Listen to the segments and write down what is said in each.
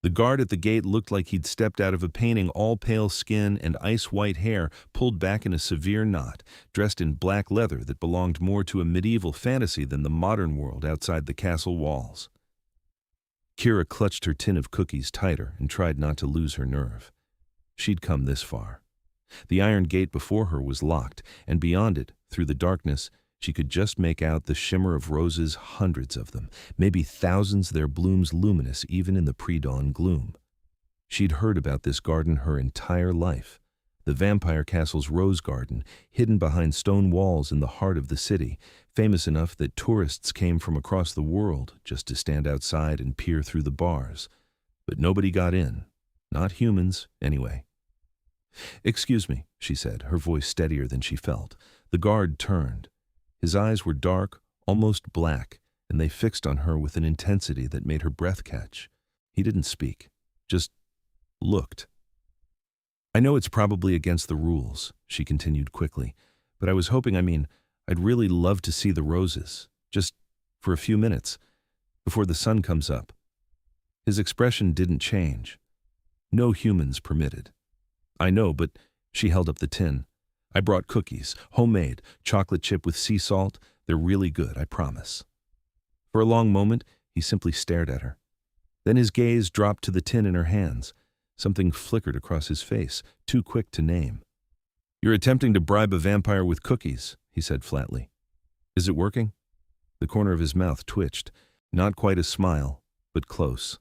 The guard at the gate looked like he'd stepped out of a painting, all pale skin and ice-white hair pulled back in a severe knot, dressed in black leather that belonged more to a medieval fantasy than the modern world outside the castle walls. Kira clutched her tin of cookies tighter and tried not to lose her nerve. She'd come this far. The iron gate before her was locked, and beyond it, through the darkness, she could just make out the shimmer of roses, hundreds of them, maybe thousands, their blooms luminous even in the pre-dawn gloom. She'd heard about this garden her entire life, the vampire castle's rose garden, hidden behind stone walls in the heart of the city, famous enough that tourists came from across the world just to stand outside and peer through the bars. But nobody got in. Not humans, anyway. "Excuse me," she said, her voice steadier than she felt. The guard turned. His eyes were dark, almost black, and they fixed on her with an intensity that made her breath catch. He didn't speak, just looked. "I know it's probably against the rules," she continued quickly, "but I was hoping, I'd really love to see the roses, just for a few minutes, before the sun comes up." His expression didn't change. "No humans permitted." "I know, but," she held up the tin. "I brought cookies, homemade, chocolate chip with sea salt. They're really good, I promise." For a long moment, he simply stared at her. Then his gaze dropped to the tin in her hands. Something flickered across his face, too quick to name. "You're attempting to bribe a vampire with cookies," he said flatly. "Is it working?" The corner of his mouth twitched. Not quite a smile, but close.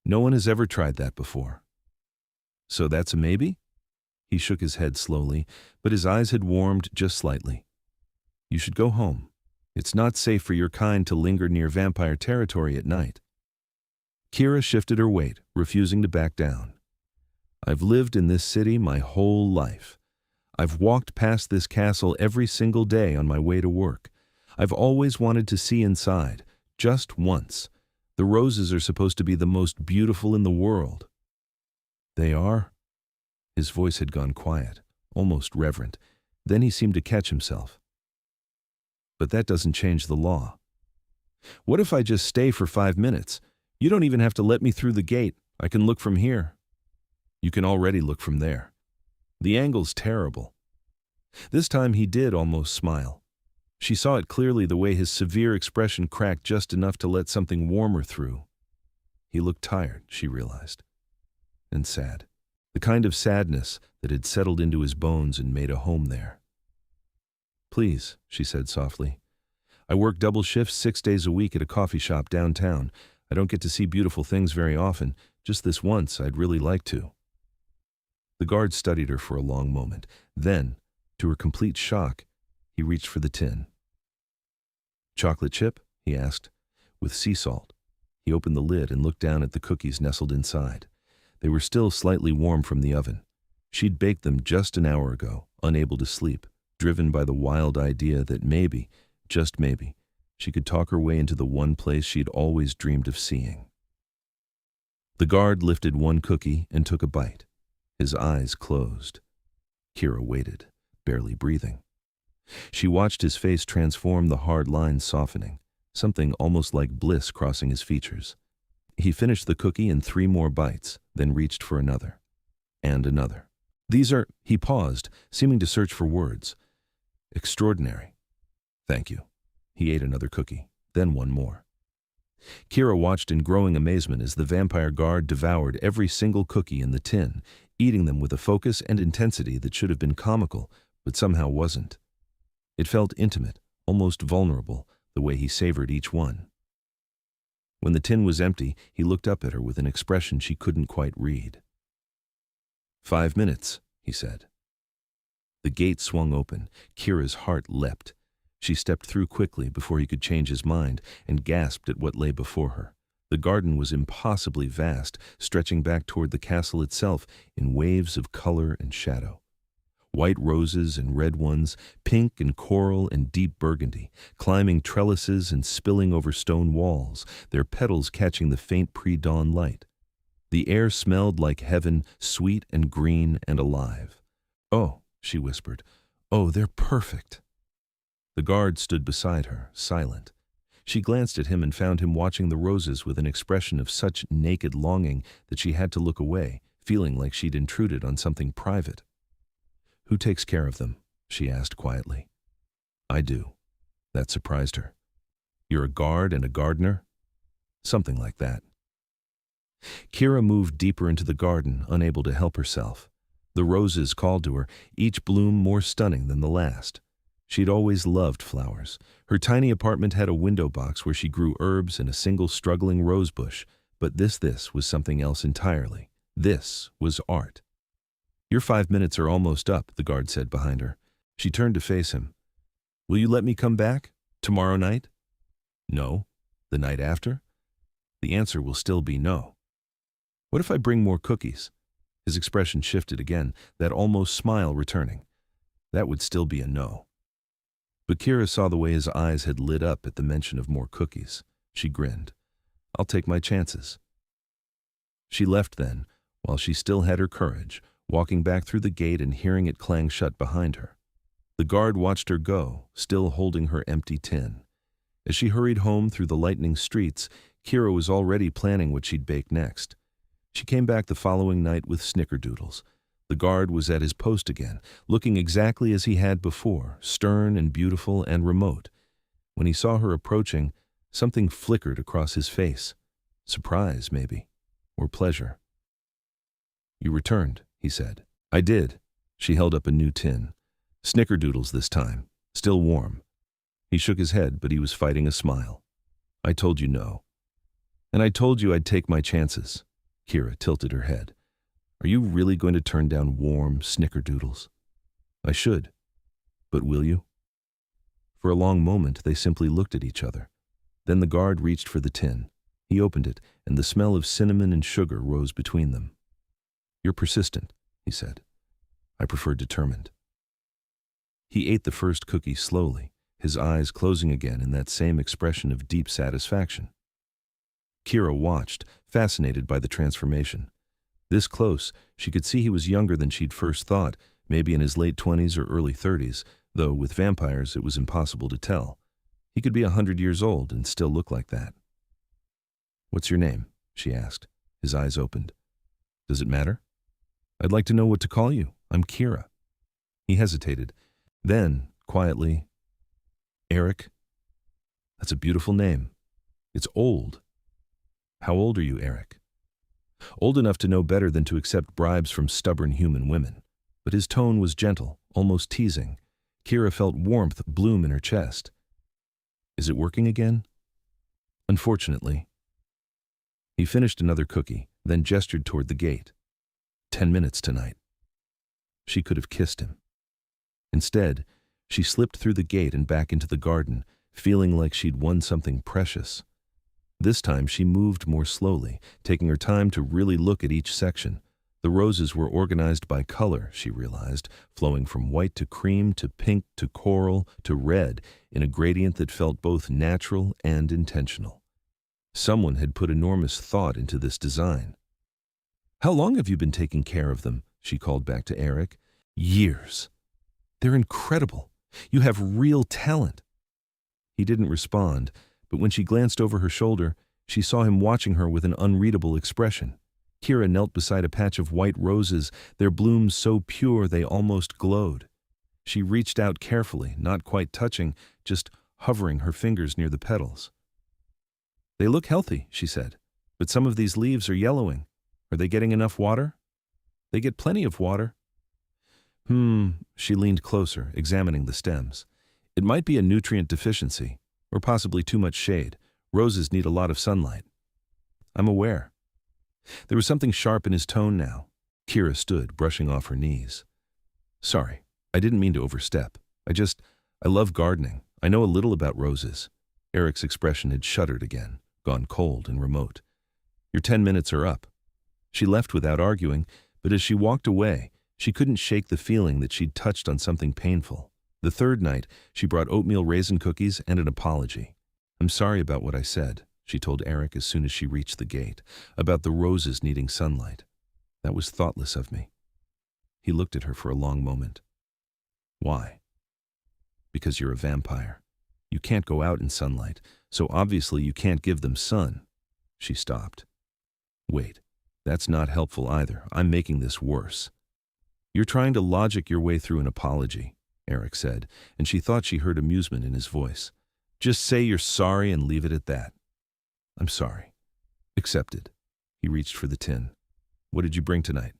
"No one has ever tried that before." "So that's a maybe?" He shook his head slowly, but his eyes had warmed just slightly. "You should go home. It's not safe for your kind to linger near vampire territory at night." Kira shifted her weight, refusing to back down. "I've lived in this city my whole life. I've walked past this castle every single day on my way to work. I've always wanted to see inside, just once. The roses are supposed to be the most beautiful in the world." "They are?" His voice had gone quiet, almost reverent. Then he seemed to catch himself. "But that doesn't change the law. What if I just stay for 5 minutes? You don't even have to let me through the gate. I can look from here." "You can already look from there. The angle's terrible." This time he did almost smile. She saw it clearly, the way his severe expression cracked just enough to let something warmer through. He looked tired, she realized, and sad. The kind of sadness that had settled into his bones and made a home there. "Please," she said softly. "I work double shifts 6 days a week at a coffee shop downtown. I don't get to see beautiful things very often. Just this once, I'd really like to." The guard studied her for a long moment. Then, to her complete shock, he reached for the tin. "Chocolate chip?" he asked. "With sea salt." He opened the lid and looked down at the cookies nestled inside. They were still slightly warm from the oven. She'd baked them just an hour ago, unable to sleep, driven by the wild idea that maybe, just maybe, she could talk her way into the one place she'd always dreamed of seeing. The guard lifted one cookie and took a bite. His eyes closed. Kira waited, barely breathing. She watched his face transform, the hard lines softening, something almost like bliss crossing his features. He finished the cookie in 3 more bites, then reached for another. And another. "These are—" He paused, seeming to search for words. "Extraordinary." "Thank you." He ate another cookie, then one more. Kira watched in growing amazement as the vampire guard devoured every single cookie in the tin, eating them with a focus and intensity that should have been comical, but somehow wasn't. It felt intimate, almost vulnerable, the way he savored each one. When the tin was empty, he looked up at her with an expression she couldn't quite read. 5 minutes, he said. The gate swung open. Kira's heart leapt. She stepped through quickly before he could change his mind and gasped at what lay before her. The garden was impossibly vast, stretching back toward the castle itself in waves of color and shadow. White roses and red ones, pink and coral and deep burgundy, climbing trellises and spilling over stone walls, their petals catching the faint pre-dawn light. The air smelled like heaven, sweet and green and alive. "Oh," she whispered, "oh, they're perfect." The guard stood beside her, silent. She glanced at him and found him watching the roses with an expression of such naked longing that she had to look away, feeling like she'd intruded on something private. "Who takes care of them?" she asked quietly. "I do." That surprised her. "You're a guard and a gardener?" "Something like that." Kira moved deeper into the garden, unable to help herself. The roses called to her, each bloom more stunning than the last. She'd always loved flowers. Her tiny apartment had a window box where she grew herbs and a single struggling rose bush, but this was something else entirely. This was art. "Your 5 minutes are almost up," the guard said behind her. She turned to face him. "Will you let me come back? Tomorrow night?" "No." "The night after?" "The answer will still be no." "What if I bring more cookies?" His expression shifted again, that almost smile returning. That would still be a no. But Kira saw the way his eyes had lit up at the mention of more cookies. She grinned. "I'll take my chances." She left then, while she still had her courage, walking back through the gate and hearing it clang shut behind her. The guard watched her go, still holding her empty tin. As she hurried home through the lightning streets, Kira was already planning what she'd bake next. She came back the following night with snickerdoodles. The guard was at his post again, looking exactly as he had before, stern and beautiful and remote. When he saw her approaching, something flickered across his face. Surprise, maybe, or pleasure. "You returned," he said. "I did." She held up a new tin. Snickerdoodles this time, still warm. He shook his head, but he was fighting a smile. "I told you no. And I told you I'd take my chances." Kira tilted her head. "Are you really going to turn down warm snickerdoodles?" "I should. But will you?" For a long moment, they simply looked at each other. Then the guard reached for the tin. He opened it, and the smell of cinnamon and sugar rose between them. "You're persistent," he said. "I prefer determined." He ate the first cookie slowly, his eyes closing again in that same expression of deep satisfaction. Kira watched, fascinated by the transformation. This close, she could see he was younger than she'd first thought, maybe in his late 20s or early 30s, though with vampires it was impossible to tell. He could be 100 years old and still look like that. "What's your name?" she asked. His eyes opened. "Does it matter?" "I'd like to know what to call you. I'm Kira." He hesitated. Then, quietly, "Eirik." "That's a beautiful name. It's old." "How old are you, Eirik?" "Old enough to know better than to accept bribes from stubborn human women." But his tone was gentle, almost teasing. Kira felt warmth bloom in her chest. "Is it working again?" "Unfortunately." He finished another cookie, then gestured toward the gate. 10 minutes tonight. She could have kissed him. Instead, she slipped through the gate and back into the garden, feeling like she'd won something precious. This time she moved more slowly, taking her time to really look at each section. The roses were organized by color, she realized, flowing from white to cream to pink to coral to red in a gradient that felt both natural and intentional. Someone had put enormous thought into this design. "How long have you been taking care of them?" she called back to Eirik. "Years. They're incredible. You have real talent." He didn't respond, but when she glanced over her shoulder, she saw him watching her with an unreadable expression. Kira knelt beside a patch of white roses, their blooms so pure they almost glowed. She reached out carefully, not quite touching, just hovering her fingers near the petals. "They look healthy," she said, "but some of these leaves are yellowing. Are they getting enough water?" "They get plenty of water." She leaned closer, examining the stems. "It might be a nutrient deficiency, or possibly too much shade. Roses need a lot of sunlight." "I'm aware." There was something sharp in his tone now. Kira stood, brushing off her knees. "Sorry, I didn't mean to overstep. I love gardening. I know a little about roses." Eirik's expression had shuddered again, gone cold and remote. "Your 10 minutes are up." She left without arguing, but as she walked away, she couldn't shake the feeling that she'd touched on something painful. The third night, she brought oatmeal raisin cookies and an apology. "I'm sorry about what I said," she told Eirik as soon as she reached the gate, "about the roses needing sunlight. That was thoughtless of me." He looked at her for a long moment. "Why?" "Because you're a vampire. You can't go out in sunlight, so obviously you can't give them sun. She stopped. Wait, that's not helpful either. I'm making this worse. You're trying to logic your way through an apology, Eirik said, and she thought she heard amusement in his voice. Just say you're sorry and leave it at that. I'm sorry. Accepted. He reached for the tin. What did you bring tonight?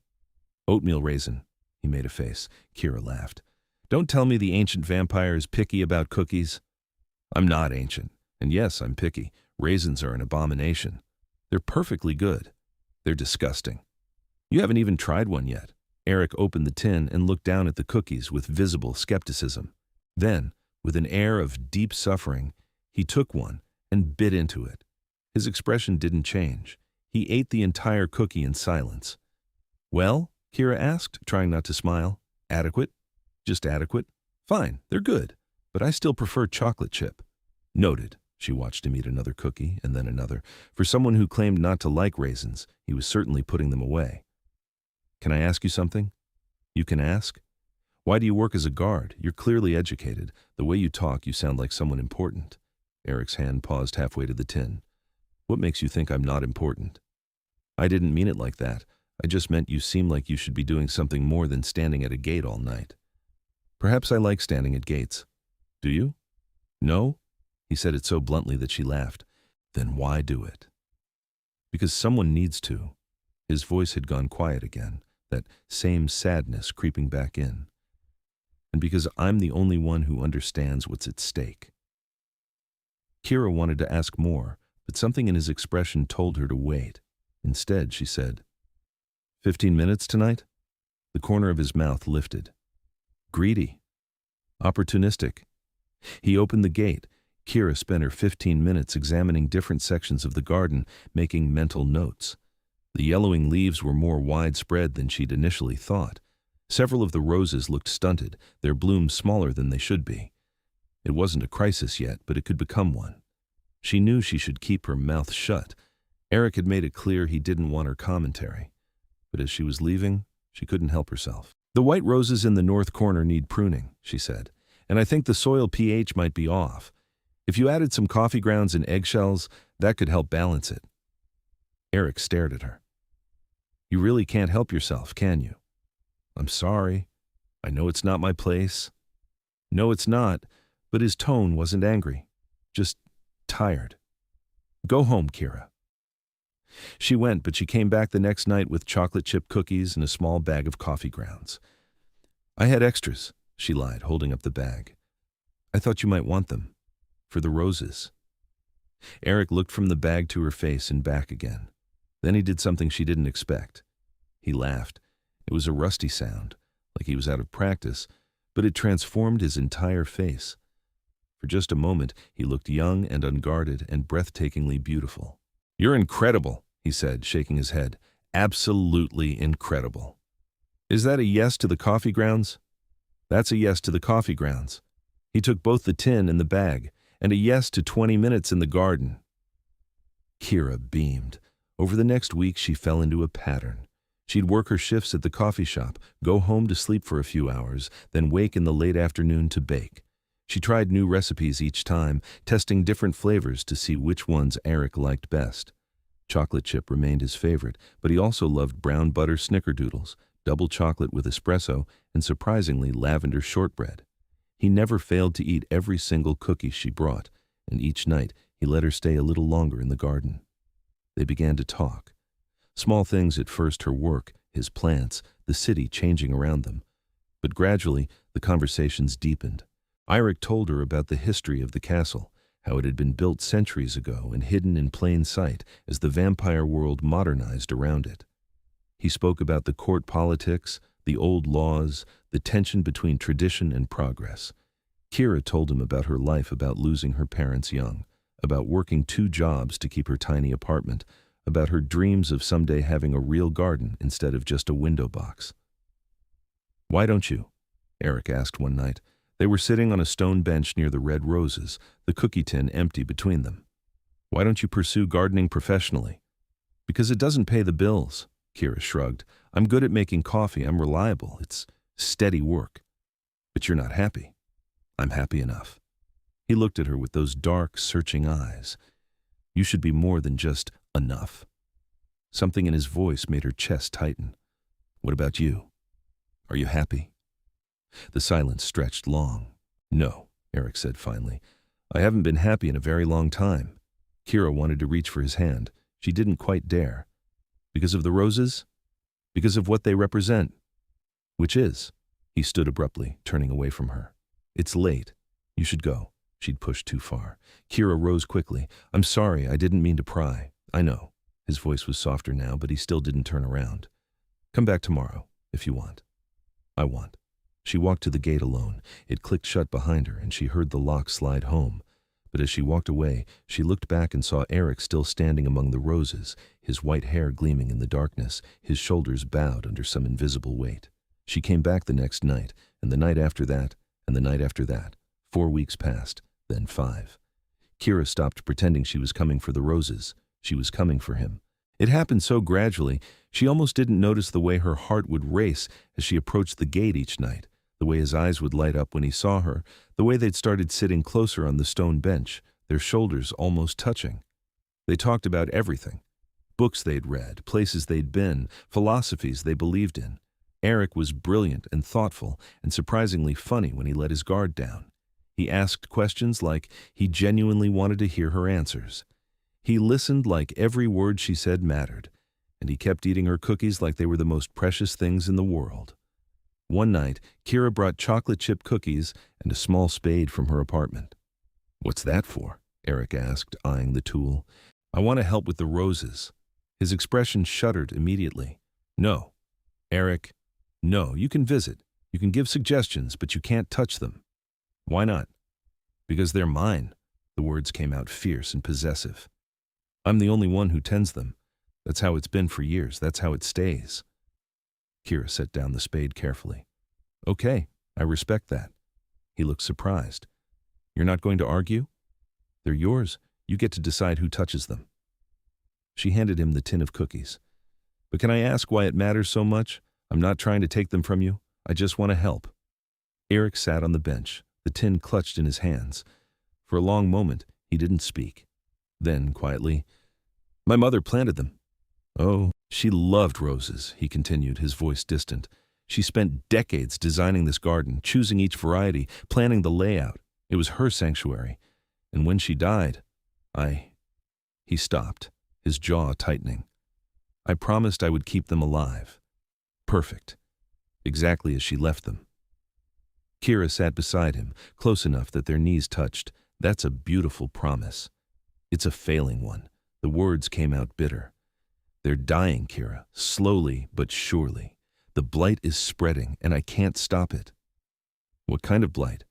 Oatmeal raisin. He made a face. Kira laughed. Don't tell me the ancient vampire is picky about cookies. I'm not ancient. And yes, I'm picky. Raisins are an abomination. They're perfectly good. They're disgusting. You haven't even tried one yet. Eirik opened the tin and looked down at the cookies with visible skepticism. Then, with an air of deep suffering, he took one and bit into it. His expression didn't change. He ate the entire cookie in silence. Well? Kira asked, trying not to smile. Adequate? Just adequate? Fine, they're good, but I still prefer chocolate chip. Noted. She watched him eat another cookie and then another. For someone who claimed not to like raisins, he was certainly putting them away. Can I ask you something? You can ask. Why do you work as a guard? You're clearly educated. The way you talk, you sound like someone important. Eric's hand paused halfway to the tin. What makes you think I'm not important? I didn't mean it like that. I just meant you seem like you should be doing something more than standing at a gate all night. Perhaps I like standing at gates. Do you? No? He said it so bluntly that she laughed. Then why do it? Because someone needs to. His voice had gone quiet again, that same sadness creeping back in. And because I'm the only one who understands what's at stake. Kira wanted to ask more, but something in his expression told her to wait. Instead, she said, 15 minutes tonight? The corner of his mouth lifted. Greedy. Opportunistic. He opened the gate. Kira spent her 15 minutes examining different sections of the garden, making mental notes. The yellowing leaves were more widespread than she'd initially thought. Several of the roses looked stunted, their blooms smaller than they should be. It wasn't a crisis yet, but it could become one. She knew she should keep her mouth shut. Eirik had made it clear he didn't want her commentary. But as she was leaving, she couldn't help herself. The white roses in the north corner need pruning, she said, and I think the soil pH might be off. If you added some coffee grounds and eggshells, that could help balance it. Eirik stared at her. You really can't help yourself, can you? I'm sorry. I know it's not my place. No, it's not, but his tone wasn't angry. Just tired. Go home, Kira. She went, but she came back the next night with chocolate chip cookies and a small bag of coffee grounds. I had extras, she lied, holding up the bag. I thought you might want them. For the roses. Eirik looked from the bag to her face and back again. Then he did something she didn't expect. He laughed. It was a rusty sound, like he was out of practice, but it transformed his entire face. For just a moment, he looked young and unguarded and breathtakingly beautiful. You're incredible, he said, shaking his head. Absolutely incredible. Is that a yes to the coffee grounds? That's a yes to the coffee grounds. He took both the tin and the bag, and a yes to 20 minutes in the garden. Kira beamed. Over the next week, she fell into a pattern. She'd work her shifts at the coffee shop, go home to sleep for a few hours, then wake in the late afternoon to bake. She tried new recipes each time, testing different flavors to see which ones Eirik liked best. Chocolate chip remained his favorite, but he also loved brown butter snickerdoodles, double chocolate with espresso, and surprisingly lavender shortbread. He never failed to eat every single cookie she brought, and each night he let her stay a little longer in the garden. They began to talk. Small things at first, her work, his plants, the city changing around them. But gradually, the conversations deepened. Eirik told her about the history of the castle, how it had been built centuries ago and hidden in plain sight as the vampire world modernized around it. He spoke about the court politics, the old laws, the tension between tradition and progress. Kira told him about her life, about losing her parents young, about working 2 jobs to keep her tiny apartment, about her dreams of someday having a real garden instead of just a window box. Why don't you? Eirik asked one night. They were sitting on a stone bench near the red roses, the cookie tin empty between them. Why don't you pursue gardening professionally? Because it doesn't pay the bills, Kira shrugged. I'm good at making coffee. I'm reliable. It's steady work. But you're not happy. I'm happy enough. He looked at her with those dark, searching eyes. You should be more than just enough. Something in his voice made her chest tighten. What about you? Are you happy? The silence stretched long. No, Eirik said finally. I haven't been happy in a very long time. Kira wanted to reach for his hand. She didn't quite dare. Because of the roses? Because of what they represent? Which is? He stood abruptly, turning away from her. It's late. You should go. She'd pushed too far. Kira rose quickly. I'm sorry, I didn't mean to pry. I know. His voice was softer now, but he still didn't turn around. Come back tomorrow, if you want. I want. She walked to the gate alone. It clicked shut behind her, and she heard the lock slide home. But as she walked away, she looked back and saw Eirik still standing among the roses, his white hair gleaming in the darkness, his shoulders bowed under some invisible weight. She came back the next night, and the night after that, and the night after that. 4 weeks passed, then 5. Kira stopped pretending she was coming for the roses. She was coming for him. It happened so gradually, she almost didn't notice the way her heart would race as she approached the gate each night, the way his eyes would light up when he saw her, the way they'd started sitting closer on the stone bench, their shoulders almost touching. They talked about everything. Books they'd read, places they'd been, philosophies they believed in. Eirik was brilliant and thoughtful and surprisingly funny when he let his guard down. He asked questions like he genuinely wanted to hear her answers. He listened like every word she said mattered, and he kept eating her cookies like they were the most precious things in the world. One night, Kira brought chocolate chip cookies and a small spade from her apartment. What's that for? Eirik asked, eyeing the tool. I want to help with the roses. His expression shuddered immediately. No. Eirik, no, you can visit. You can give suggestions, but you can't touch them. Why not? Because they're mine. The words came out fierce and possessive. I'm the only one who tends them. That's how it's been for years. That's how it stays. Kira set down the spade carefully. Okay, I respect that. He looked surprised. You're not going to argue? They're yours. You get to decide who touches them. She handed him the tin of cookies. But can I ask why it matters so much? I'm not trying to take them from you. I just want to help. Eirik sat on the bench, the tin clutched in his hands. For a long moment, he didn't speak. Then, quietly, my mother planted them. Oh, she loved roses, he continued, his voice distant. She spent decades designing this garden, choosing each variety, planning the layout. It was her sanctuary. And when she died, He stopped, his jaw tightening. I promised I would keep them alive. Perfect. Exactly as she left them. Kira sat beside him, close enough that their knees touched. That's a beautiful promise. It's a failing one. The words came out bitter. They're dying, Kira, slowly but surely. The blight is spreading, and I can't stop it. What kind of blight?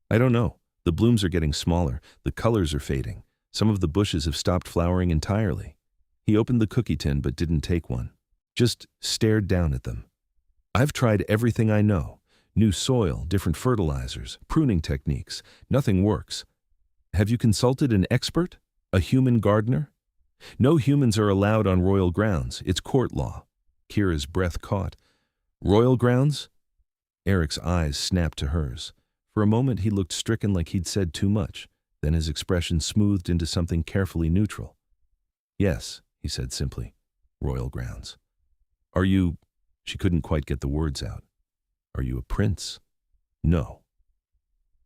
I don't know. The blooms are getting smaller. The colors are fading. Some of the bushes have stopped flowering entirely. He opened the cookie tin but didn't take one. Just stared down at them. I've tried everything I know. New soil, different fertilizers, pruning techniques. Nothing works. Have you consulted an expert? A human gardener? No humans are allowed on royal grounds. It's court law. Kira's breath caught. Royal grounds? Eirik's eyes snapped to hers. For a moment he looked stricken like he'd said too much. Then his expression smoothed into something carefully neutral. Yes, he said simply. Royal grounds. Are you... She couldn't quite get the words out. Are you a prince? No.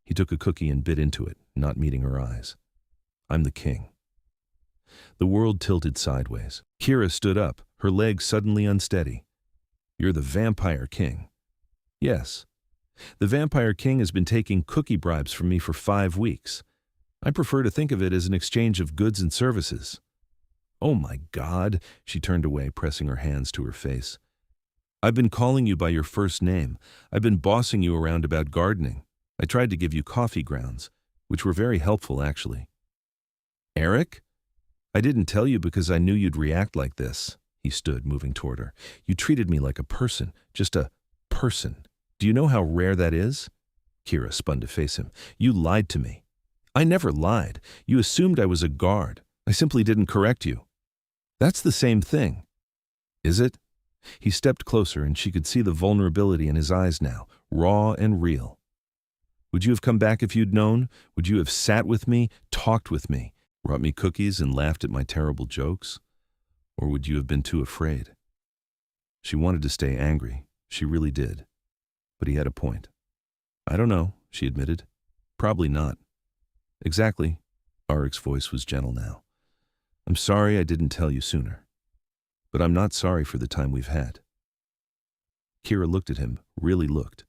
He took a cookie and bit into it, not meeting her eyes. I'm the king. The world tilted sideways. Kira stood up, her legs suddenly unsteady. You're the vampire king. Yes. The vampire king has been taking cookie bribes from me for 5 weeks. I prefer to think of it as an exchange of goods and services. Oh my God, she turned away, pressing her hands to her face. I've been calling you by your first name. I've been bossing you around about gardening. I tried to give you coffee grounds, which were very helpful, actually. Eirik? I didn't tell you because I knew you'd react like this. He stood, moving toward her. You treated me like a person, just a person. Do you know how rare that is? Kira spun to face him. You lied to me. I never lied. You assumed I was a guard. I simply didn't correct you. That's the same thing. Is it? He stepped closer and she could see the vulnerability in his eyes now, raw and real. Would you have come back if you'd known? Would you have sat with me, talked with me, brought me cookies and laughed at my terrible jokes? Or would you have been too afraid? She wanted to stay angry. She really did. But he had a point. I don't know, she admitted. Probably not. Exactly. Eirik's voice was gentle now. I'm sorry I didn't tell you sooner. But I'm not sorry for the time we've had. Kira looked at him, really looked.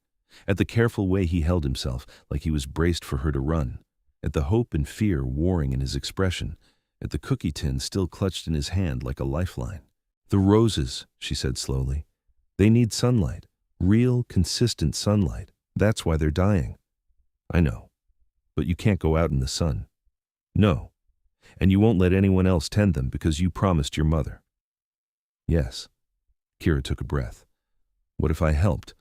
At the careful way he held himself, like he was braced for her to run. At the hope and fear warring in his expression. At the cookie tin still clutched in his hand like a lifeline. The roses, she said slowly. They need sunlight. Real, consistent sunlight. That's why they're dying. I know. But you can't go out in the sun. No. And you won't let anyone else tend them because you promised your mother. Yes. Kira took a breath. What if I helped?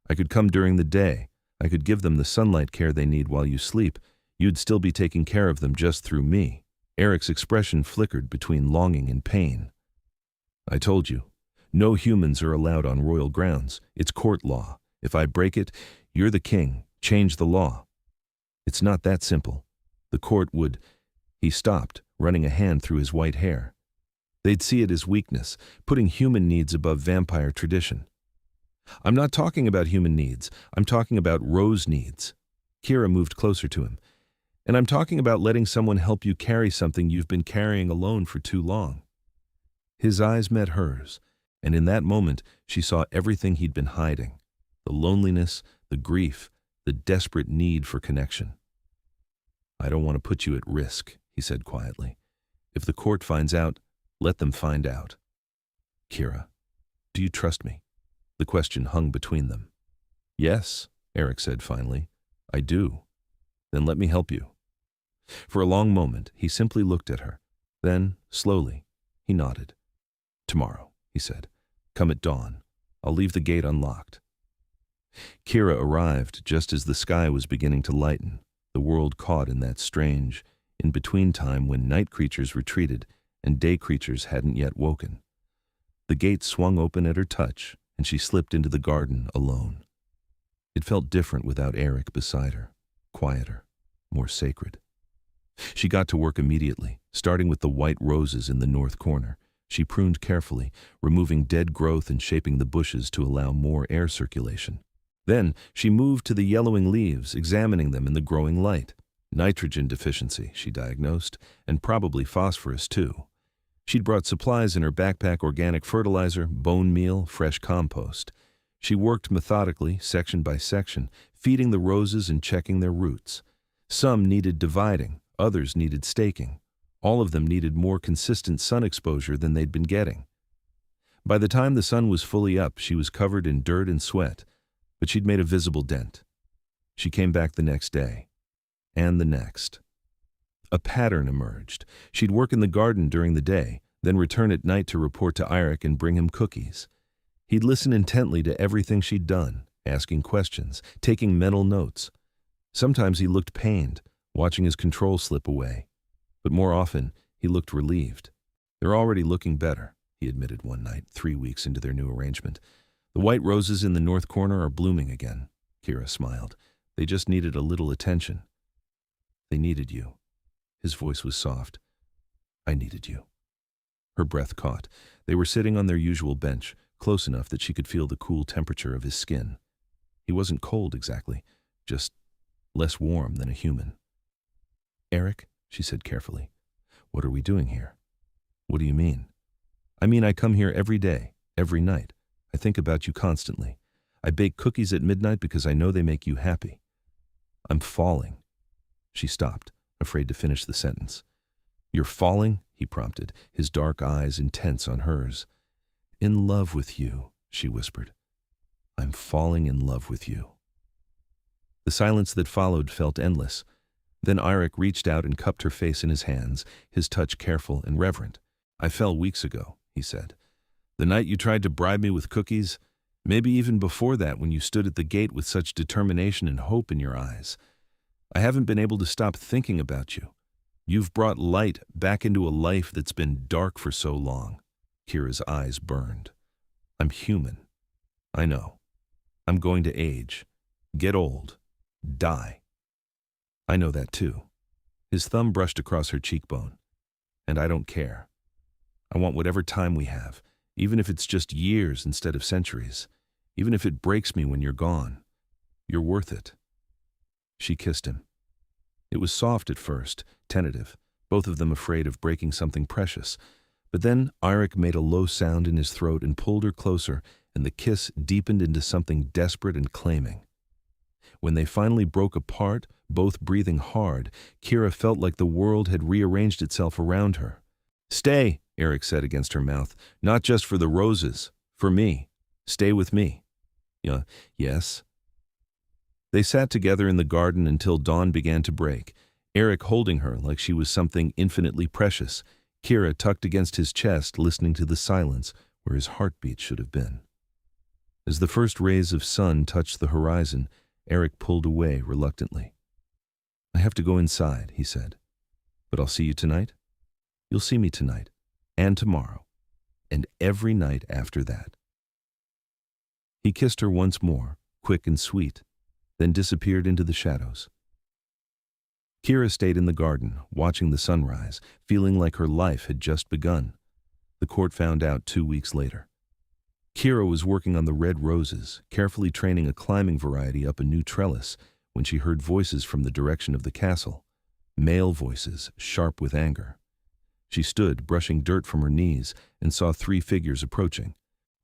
I could come during the day. I could give them the sunlight care they need while you sleep. You'd still be taking care of them just through me. Eirik's expression flickered between longing and pain. I told you. No humans are allowed on royal grounds. It's court law. If I break it, you're the king. Change the law. It's not that simple. The court would... He stopped, running a hand through his white hair. They'd see it as weakness, putting human needs above vampire tradition. I'm not talking about human needs. I'm talking about Rose needs. Kira moved closer to him. And I'm talking about letting someone help you carry something you've been carrying alone for too long. His eyes met hers, and in that moment she saw everything he'd been hiding. The loneliness, the grief, the desperate need for connection. I don't want to put you at risk, he said quietly. If the court finds out, let them find out. Kira, do you trust me? The question hung between them. Yes, Eirik said finally. I do. Then let me help you. For a long moment, he simply looked at her. Then, slowly, he nodded. Tomorrow, he said. Come at dawn. I'll leave the gate unlocked. Kira arrived just as the sky was beginning to lighten, the world caught in that strange, in-between time when night creatures retreated and day creatures hadn't yet woken. The gate swung open at her touch, and she slipped into the garden alone. It felt different without Eirik beside her, quieter, more sacred. She got to work immediately, starting with the white roses in the north corner. She pruned carefully, removing dead growth and shaping the bushes to allow more air circulation. Then she moved to the yellowing leaves, examining them in the growing light. Nitrogen deficiency, she diagnosed, and probably phosphorus too. She'd brought supplies in her backpack: organic fertilizer, bone meal, fresh compost. She worked methodically, section by section, feeding the roses and checking their roots. Some needed dividing, others needed staking. All of them needed more consistent sun exposure than they'd been getting. By the time the sun was fully up, she was covered in dirt and sweat, but she'd made a visible dent. She came back the next day, and the next. A pattern emerged. She'd work in the garden during the day, then return at night to report to Eirik and bring him cookies. He'd listen intently to everything she'd done, asking questions, taking mental notes. Sometimes he looked pained, watching his control slip away. But more often, he looked relieved. They're already looking better, he admitted one night, 3 weeks into their new arrangement. The white roses in the north corner are blooming again, Kira smiled. They just needed a little attention. They needed you. His voice was soft. I needed you. Her breath caught. They were sitting on their usual bench, close enough that she could feel the cool temperature of his skin. He wasn't cold exactly, just less warm than a human. Eirik, she said carefully, what are we doing here? What do you mean? I mean, I come here every day, every night. I think about you constantly. I bake cookies at midnight because I know they make you happy. I'm falling. She stopped, afraid to finish the sentence. You're falling? He prompted, his dark eyes intense on hers. In love with you, she whispered. I'm falling in love with you. The silence that followed felt endless. Then Eirik reached out and cupped her face in his hands, his touch careful and reverent. I fell weeks ago, he said. The night you tried to bribe me with cookies, maybe even before that when you stood at the gate with such determination and hope in your eyes. I haven't been able to stop thinking about you. You've brought light back into a life that's been dark for so long. Kira's eyes burned. I'm human. I know. I'm going to age, get old, die. I know that too. His thumb brushed across her cheekbone. And I don't care. I want whatever time we have, even if it's just years instead of centuries, even if it breaks me when you're gone. You're worth it. She kissed him. It was soft at first, tentative, both of them afraid of breaking something precious. But then Eirik made a low sound in his throat and pulled her closer, and the kiss deepened into something desperate and claiming. When they finally broke apart, both breathing hard, Kira felt like the world had rearranged itself around her. "Stay," Eirik said against her mouth. "Not just for the roses. For me. Stay with me." Yes. They sat together in the garden until dawn began to break, Eirik holding her like she was something infinitely precious, Kira tucked against his chest listening to the silence where his heartbeat should have been. As the first rays of sun touched the horizon, Eirik pulled away reluctantly. "I have to go inside," he said. "But I'll see you tonight. You'll see me tonight, and tomorrow, and every night after that." He kissed her once more, quick and sweet, then disappeared into the shadows. Kira stayed in the garden, watching the sunrise, feeling like her life had just begun. The court found out 2 weeks later. Kira was working on the red roses, carefully training a climbing variety up a new trellis, when she heard voices from the direction of the castle, male voices, sharp with anger. She stood, brushing dirt from her knees, and saw 3 figures approaching.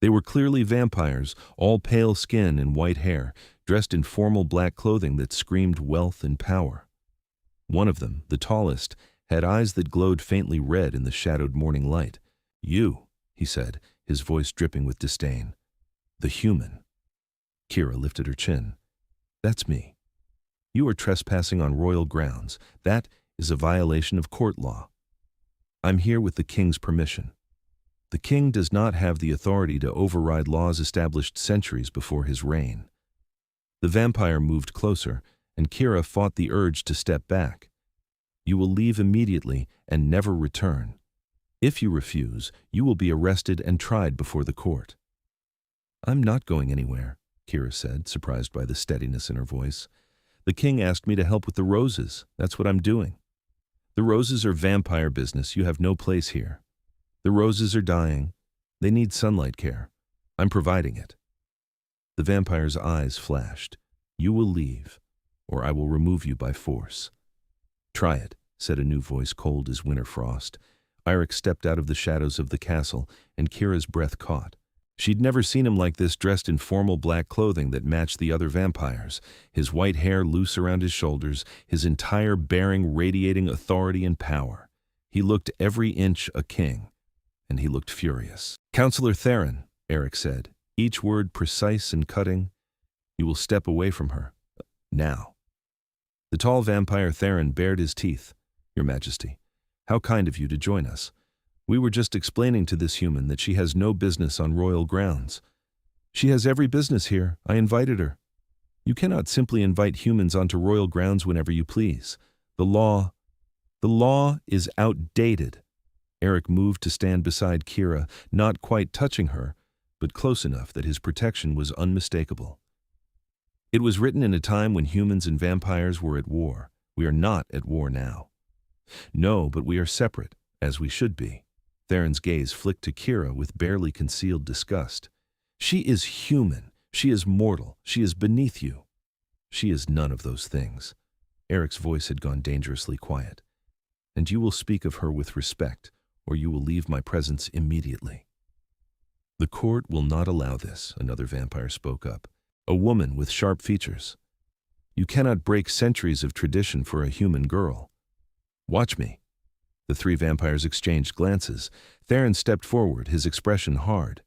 They were clearly vampires, all pale skin and white hair, dressed in formal black clothing that screamed wealth and power. One of them, the tallest, had eyes that glowed faintly red in the shadowed morning light. "You," he said, his voice dripping with disdain. "The human." Kira lifted her chin. "That's me. You are trespassing on royal grounds. That is a violation of court law. I'm here with the king's permission. The king does not have the authority to override laws established centuries before his reign." The vampire moved closer, and Kira fought the urge to step back. "You will leave immediately and never return. If you refuse, you will be arrested and tried before the court." "I'm not going anywhere," Kira said, surprised by the steadiness in her voice. "The king asked me to help with the roses. That's what I'm doing. The roses are vampire business. You have no place here. The roses are dying. They need sunlight care. I'm providing it." The vampire's eyes flashed. "You will leave, or I will remove you by force." "Try it," said a new voice cold as winter frost. Eirik stepped out of the shadows of the castle, and Kira's breath caught. She'd never seen him like this, dressed in formal black clothing that matched the other vampires, his white hair loose around his shoulders, his entire bearing radiating authority and power. He looked every inch a king, and he looked furious. "Counselor Theron," Eirik said, each word precise and cutting, "you will step away from her. Now." The tall vampire Theron bared his teeth. "Your Majesty, how kind of you to join us. We were just explaining to this human that she has no business on royal grounds. She has every business here. I invited her. You cannot simply invite humans onto royal grounds whenever you please. The law is outdated." Eirik moved to stand beside Kira, not quite touching her, but close enough that his protection was unmistakable. "It was written in a time when humans and vampires were at war. We are not at war now." "No, but we are separate, as we should be." Theron's gaze flicked to Kira with barely concealed disgust. "She is human. She is mortal. She is beneath you." "She is none of those things." Eirik's voice had gone dangerously quiet. "And you will speak of her with respect, or you will leave my presence immediately." "The court will not allow this," another vampire spoke up, a woman with sharp features. "You cannot break centuries of tradition for a human girl. Watch me." The 3 vampires exchanged glances. Theron stepped forward, his expression hard.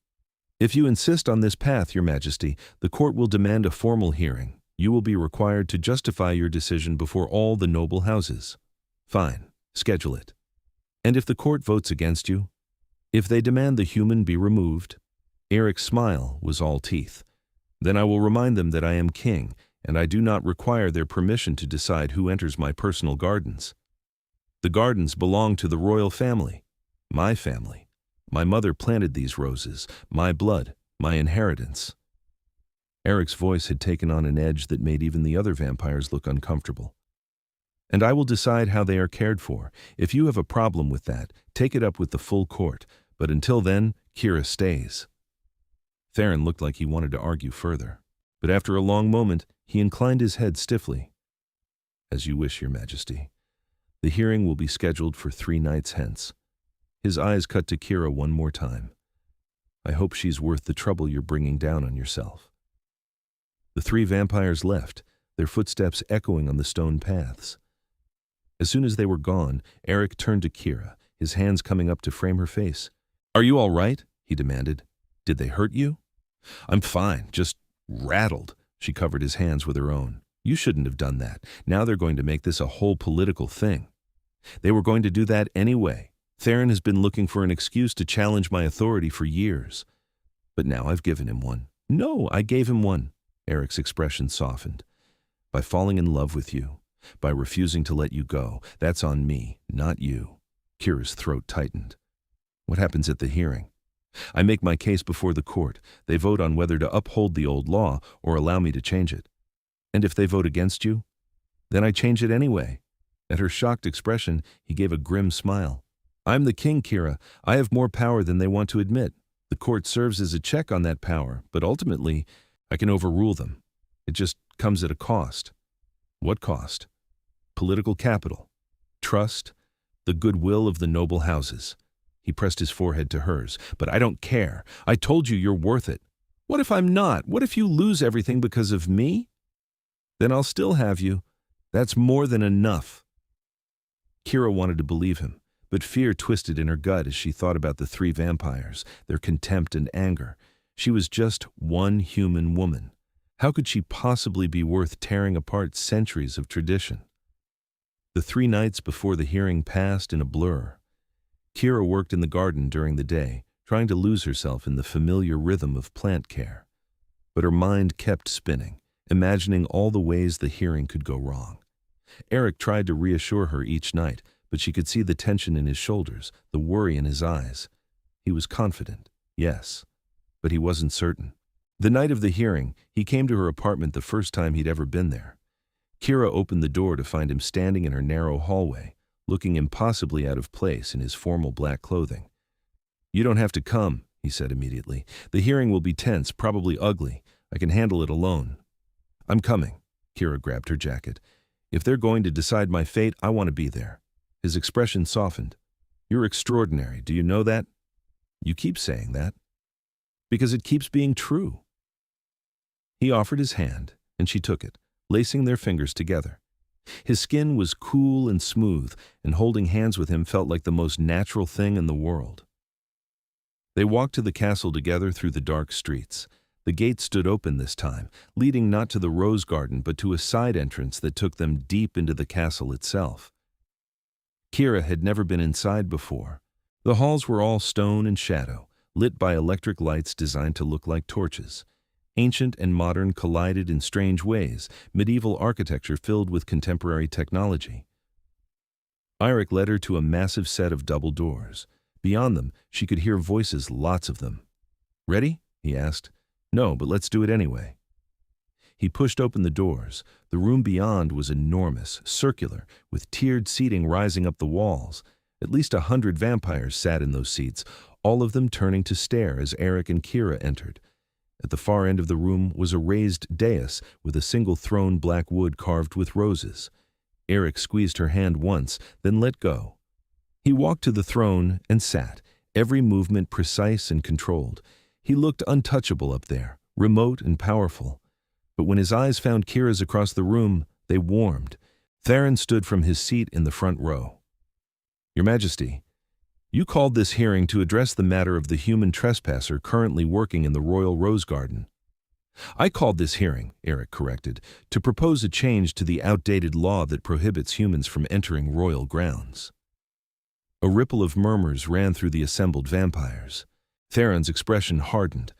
"If you insist on this path, Your Majesty, the court will demand a formal hearing. You will be required to justify your decision before all the noble houses." "Fine, schedule it." "And if the court votes against you? If they demand the human be removed?" Eirik's smile was all teeth. "Then I will remind them that I am king, and I do not require their permission to decide who enters my personal gardens. The gardens belong to the royal family, my family. My mother planted these roses, my blood, my inheritance." Eirik's voice had taken on an edge that made even the other vampires look uncomfortable. And I will decide how they are cared for. If you have a problem with that, take it up with the full court. But until then, Kira stays." Theron looked like he wanted to argue further, but after a long moment, he inclined his head stiffly. "As you wish, Your Majesty. The hearing will be scheduled for 3 nights hence." His eyes cut to Kira one more time. "I hope she's worth the trouble you're bringing down on yourself." The 3 vampires left, their footsteps echoing on the stone paths. As soon as they were gone, Eirik turned to Kira, his hands coming up to frame her face. "Are you all right?" he demanded. "Did they hurt you?" "I'm fine, just rattled." She covered his hands with her own. "You shouldn't have done that. Now they're going to make this a whole political thing." "They were going to do that anyway. Theron has been looking for an excuse to challenge my authority for years. But now I've given him one." "No, I gave him one." Eirik's expression softened. "By falling in love with you. By refusing to let you go. That's on me, not you." Kira's throat tightened. "What happens at the hearing?" "I make my case before the court. They vote on whether to uphold the old law or allow me to change it. And if they vote against you, then I change it anyway." At her shocked expression, he gave a grim smile. "I'm the king, Kira. I have more power than they want to admit. The court serves as a check on that power, but ultimately, I can overrule them. It just comes at a cost." "What cost?" "Political capital, trust, the goodwill of the noble houses." He pressed his forehead to hers. "But I don't care. I told you you're worth it." "What if I'm not? What if you lose everything because of me?" "Then I'll still have you. That's more than enough." Kira wanted to believe him, but fear twisted in her gut as she thought about the 3 vampires, their contempt and anger. She was just one human woman. How could she possibly be worth tearing apart centuries of tradition? The 3 nights before the hearing passed in a blur. Kira worked in the garden during the day, trying to lose herself in the familiar rhythm of plant care. But her mind kept spinning, imagining all the ways the hearing could go wrong. Eirik tried to reassure her each night, but she could see the tension in his shoulders, the worry in his eyes. He was confident, yes, but he wasn't certain. The night of the hearing, he came to her apartment the first time he'd ever been there. Kira opened the door to find him standing in her narrow hallway, looking impossibly out of place in his formal black clothing. "You don't have to come," he said immediately. "The hearing will be tense, probably ugly. I can handle it alone." "I'm coming." Kira grabbed her jacket. "If they're going to decide my fate, I want to be there." His expression softened. "You're extraordinary, do you know that?" "You keep saying that." "Because it keeps being true." He offered his hand, and she took it, lacing their fingers together. His skin was cool and smooth, and holding hands with him felt like the most natural thing in the world. They walked to the castle together through the dark streets. The gate stood open this time, leading not to the rose garden but to a side entrance that took them deep into the castle itself. Kira had never been inside before. The halls were all stone and shadow, lit by electric lights designed to look like torches. Ancient and modern collided in strange ways, medieval architecture filled with contemporary technology. Eirik led her to a massive set of double doors. Beyond them, she could hear voices, lots of them. "Ready?" he asked. "No, but let's do it anyway." He pushed open the doors. The room beyond was enormous, circular, with tiered seating rising up the walls. At least 100 vampires sat in those seats, all of them turning to stare as Eirik and Kira entered. At the far end of the room was a raised dais with a single throne, black wood carved with roses. Eirik squeezed her hand once, then let go. He walked to the throne and sat, every movement precise and controlled. He looked untouchable up there, remote and powerful. But when his eyes found Kira's across the room, they warmed. Theron stood from his seat in the front row. "Your Majesty, you called this hearing to address the matter of the human trespasser currently working in the royal rose garden." "I called this hearing," Eirik corrected, "to propose a change to the outdated law that prohibits humans from entering royal grounds." A ripple of murmurs ran through the assembled vampires. Theron's expression hardened.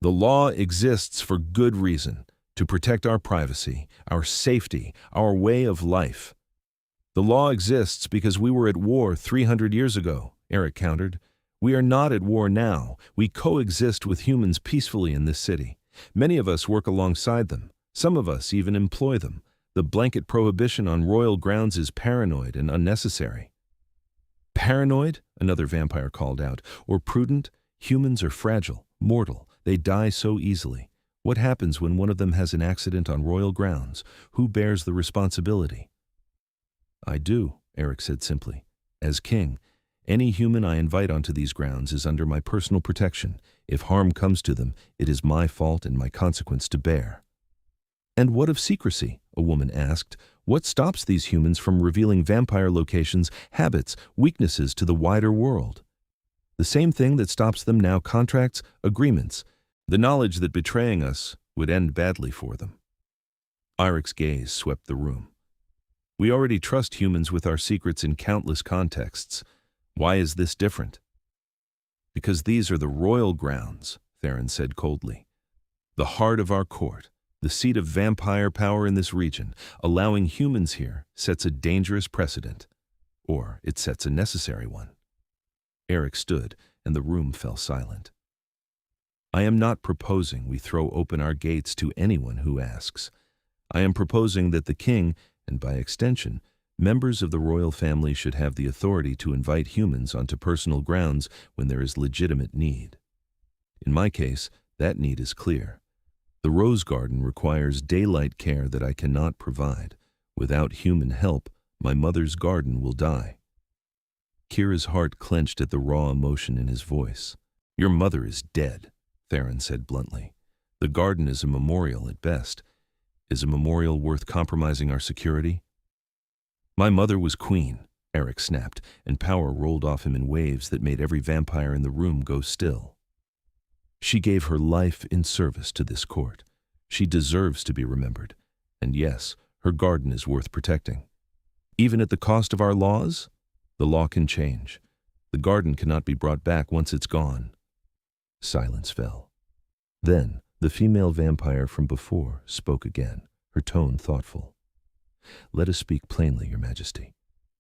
"The law exists for good reason, to protect our privacy, our safety, our way of life." "The law exists because we were at war 300 years ago," Eirik countered. "We are not at war now. We coexist with humans peacefully in this city. Many of us work alongside them. Some of us even employ them. The blanket prohibition on royal grounds is paranoid and unnecessary." "Paranoid?" another vampire called out. "Or prudent? Humans are fragile, mortal. They die so easily. What happens when one of them has an accident on royal grounds? Who bears the responsibility?" "I do," Eirik said simply. "As king, any human I invite onto these grounds is under my personal protection. If harm comes to them, it is my fault and my consequence to bear." "And what of secrecy?" a woman asked. "What stops these humans from revealing vampire locations, habits, weaknesses to the wider world?" "The same thing that stops them now: contracts, agreements. The knowledge that betraying us would end badly for them." Eirik's gaze swept the room. "We already trust humans with our secrets in countless contexts. Why is this different?" "Because these are the royal grounds," Theron said coldly. "The heart of our court, the seat of vampire power in this region. Allowing humans here sets a dangerous precedent. Or it sets a necessary one." Eirik stood, and the room fell silent. "I am not proposing we throw open our gates to anyone who asks. I am proposing that the king, and by extension, members of the royal family, should have the authority to invite humans onto personal grounds when there is legitimate need. In my case, that need is clear. The rose garden requires daylight care that I cannot provide. Without human help, my mother's garden will die." Kira's heart clenched at the raw emotion in his voice. "Your mother is dead," Theron said bluntly. "The garden is a memorial at best. Is a memorial worth compromising our security?" "My mother was queen," Eirik snapped, and power rolled off him in waves that made every vampire in the room go still. "She gave her life in service to this court. She deserves to be remembered. And yes, her garden is worth protecting. Even at the cost of our laws? The law can change. The garden cannot be brought back once it's gone." Silence fell. Then the female vampire from before spoke again, her tone thoughtful. "Let us speak plainly, Your Majesty.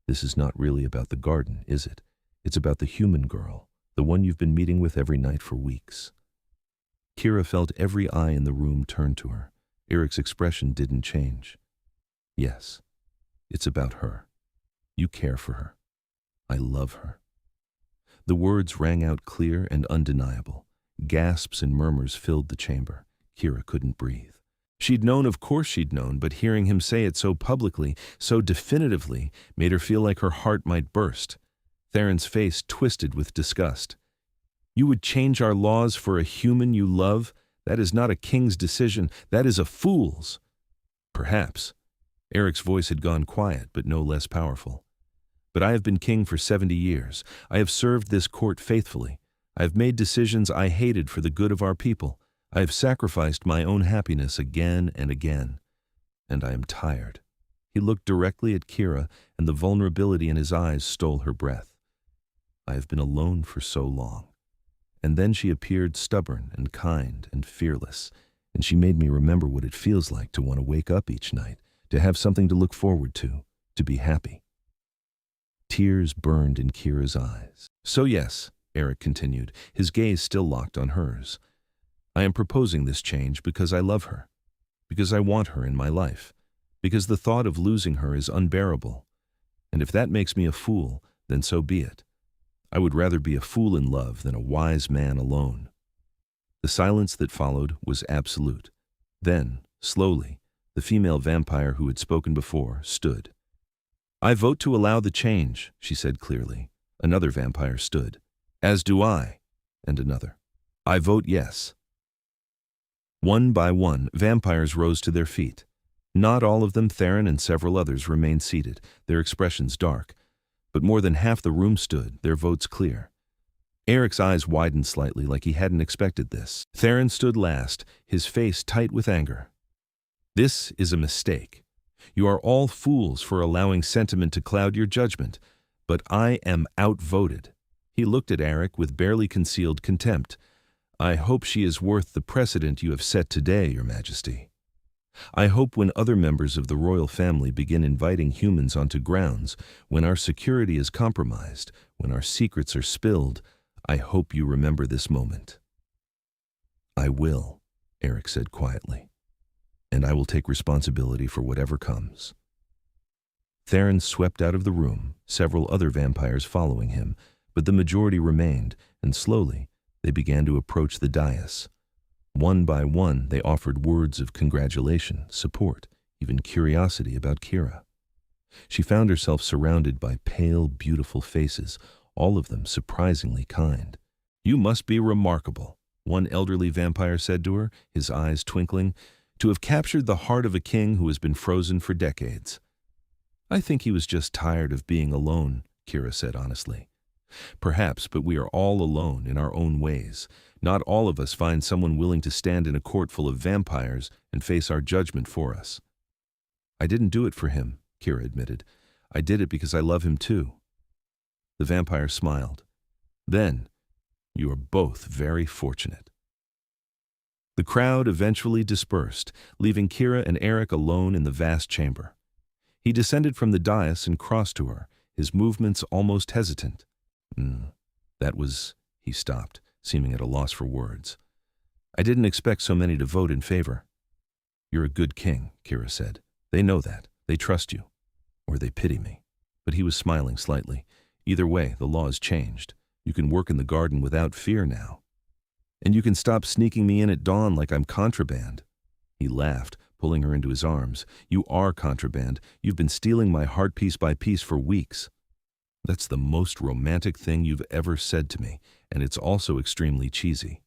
This is not really about the garden, is it? It's about the human girl, the one you've been meeting with every night for weeks." Kira felt every eye in the room turn to her. Eirik's expression didn't change. "Yes, it's about her. You care for her. I love her." The words rang out clear and undeniable. Gasps and murmurs filled the chamber. Kira couldn't breathe. She'd known, of course she'd known, but hearing him say it so publicly, so definitively, made her feel like her heart might burst. Theron's face twisted with disgust. "You would change our laws for a human you love? That is not a king's decision. That is a fool's." "Perhaps." Eirik's voice had gone quiet, but no less powerful. "But I have been king for 70 years. I have served this court faithfully. I have made decisions I hated for the good of our people. I have sacrificed my own happiness again and again. And I am tired." He looked directly at Kira, and the vulnerability in his eyes stole her breath. "I have been alone for so long." And then she appeared stubborn and kind and fearless, and she made me remember what it feels like to want to wake up each night, to have something to look forward to be happy. Tears burned in Kira's eyes. "So yes," Eirik continued, his gaze still locked on hers, "I am proposing this change because I love her, because I want her in my life, because the thought of losing her is unbearable. And if that makes me a fool, then so be it. I would rather be a fool in love than a wise man alone." The silence that followed was absolute. Then, slowly, the female vampire who had spoken before stood. "I vote to allow the change," she said clearly. Another vampire stood. "As do I." And another. "I vote yes." One by one, vampires rose to their feet. Not all of them. Theron and several others remained seated, their expressions dark. But more than half the room stood, their votes clear. Eirik's eyes widened slightly, like he hadn't expected this. Theron stood last, his face tight with anger. "This is a mistake. You are all fools for allowing sentiment to cloud your judgment. But I am outvoted." He looked at Eirik with barely concealed contempt. "I hope she is worth the precedent you have set today, Your Majesty. I hope when other members of the royal family begin inviting humans onto grounds, when our security is compromised, when our secrets are spilled, I hope you remember this moment." "I will," Eirik said quietly. and I will take responsibility for whatever comes." Theron swept out of the room, several other vampires following him, but the majority remained, and slowly they began to approach the dais. One by one, they offered words of congratulation, support, even curiosity about Kira. She found herself surrounded by pale, beautiful faces, all of them surprisingly kind. "You must be remarkable," one elderly vampire said to her, his eyes twinkling, "to have captured the heart of a king who has been frozen for decades." "I think he was just tired of being alone," Kira said honestly. "Perhaps, but we are all alone in our own ways. Not all of us find someone willing to stand in a court full of vampires and face our judgment for us." "I didn't do it for him," Kira admitted. "I did it because I love him too." The vampire smiled. "Then, you are both very fortunate." The crowd eventually dispersed, leaving Kira and Eirik alone in the vast chamber. He descended from the dais and crossed to her, his movements almost hesitant. That was... He stopped, seeming at a loss for words. "I didn't expect so many to vote in favor." "You're a good king," Kira said. "They know that. They trust you. Or they pity me." But he was smiling slightly. "Either way, the law has changed. You can work in the garden without fear now. And you can stop sneaking me in at dawn like I'm contraband." He laughed, pulling her into his arms. "You are contraband. You've been stealing my heart piece by piece for weeks." "That's the most romantic thing you've ever said to me, and it's also extremely cheesy."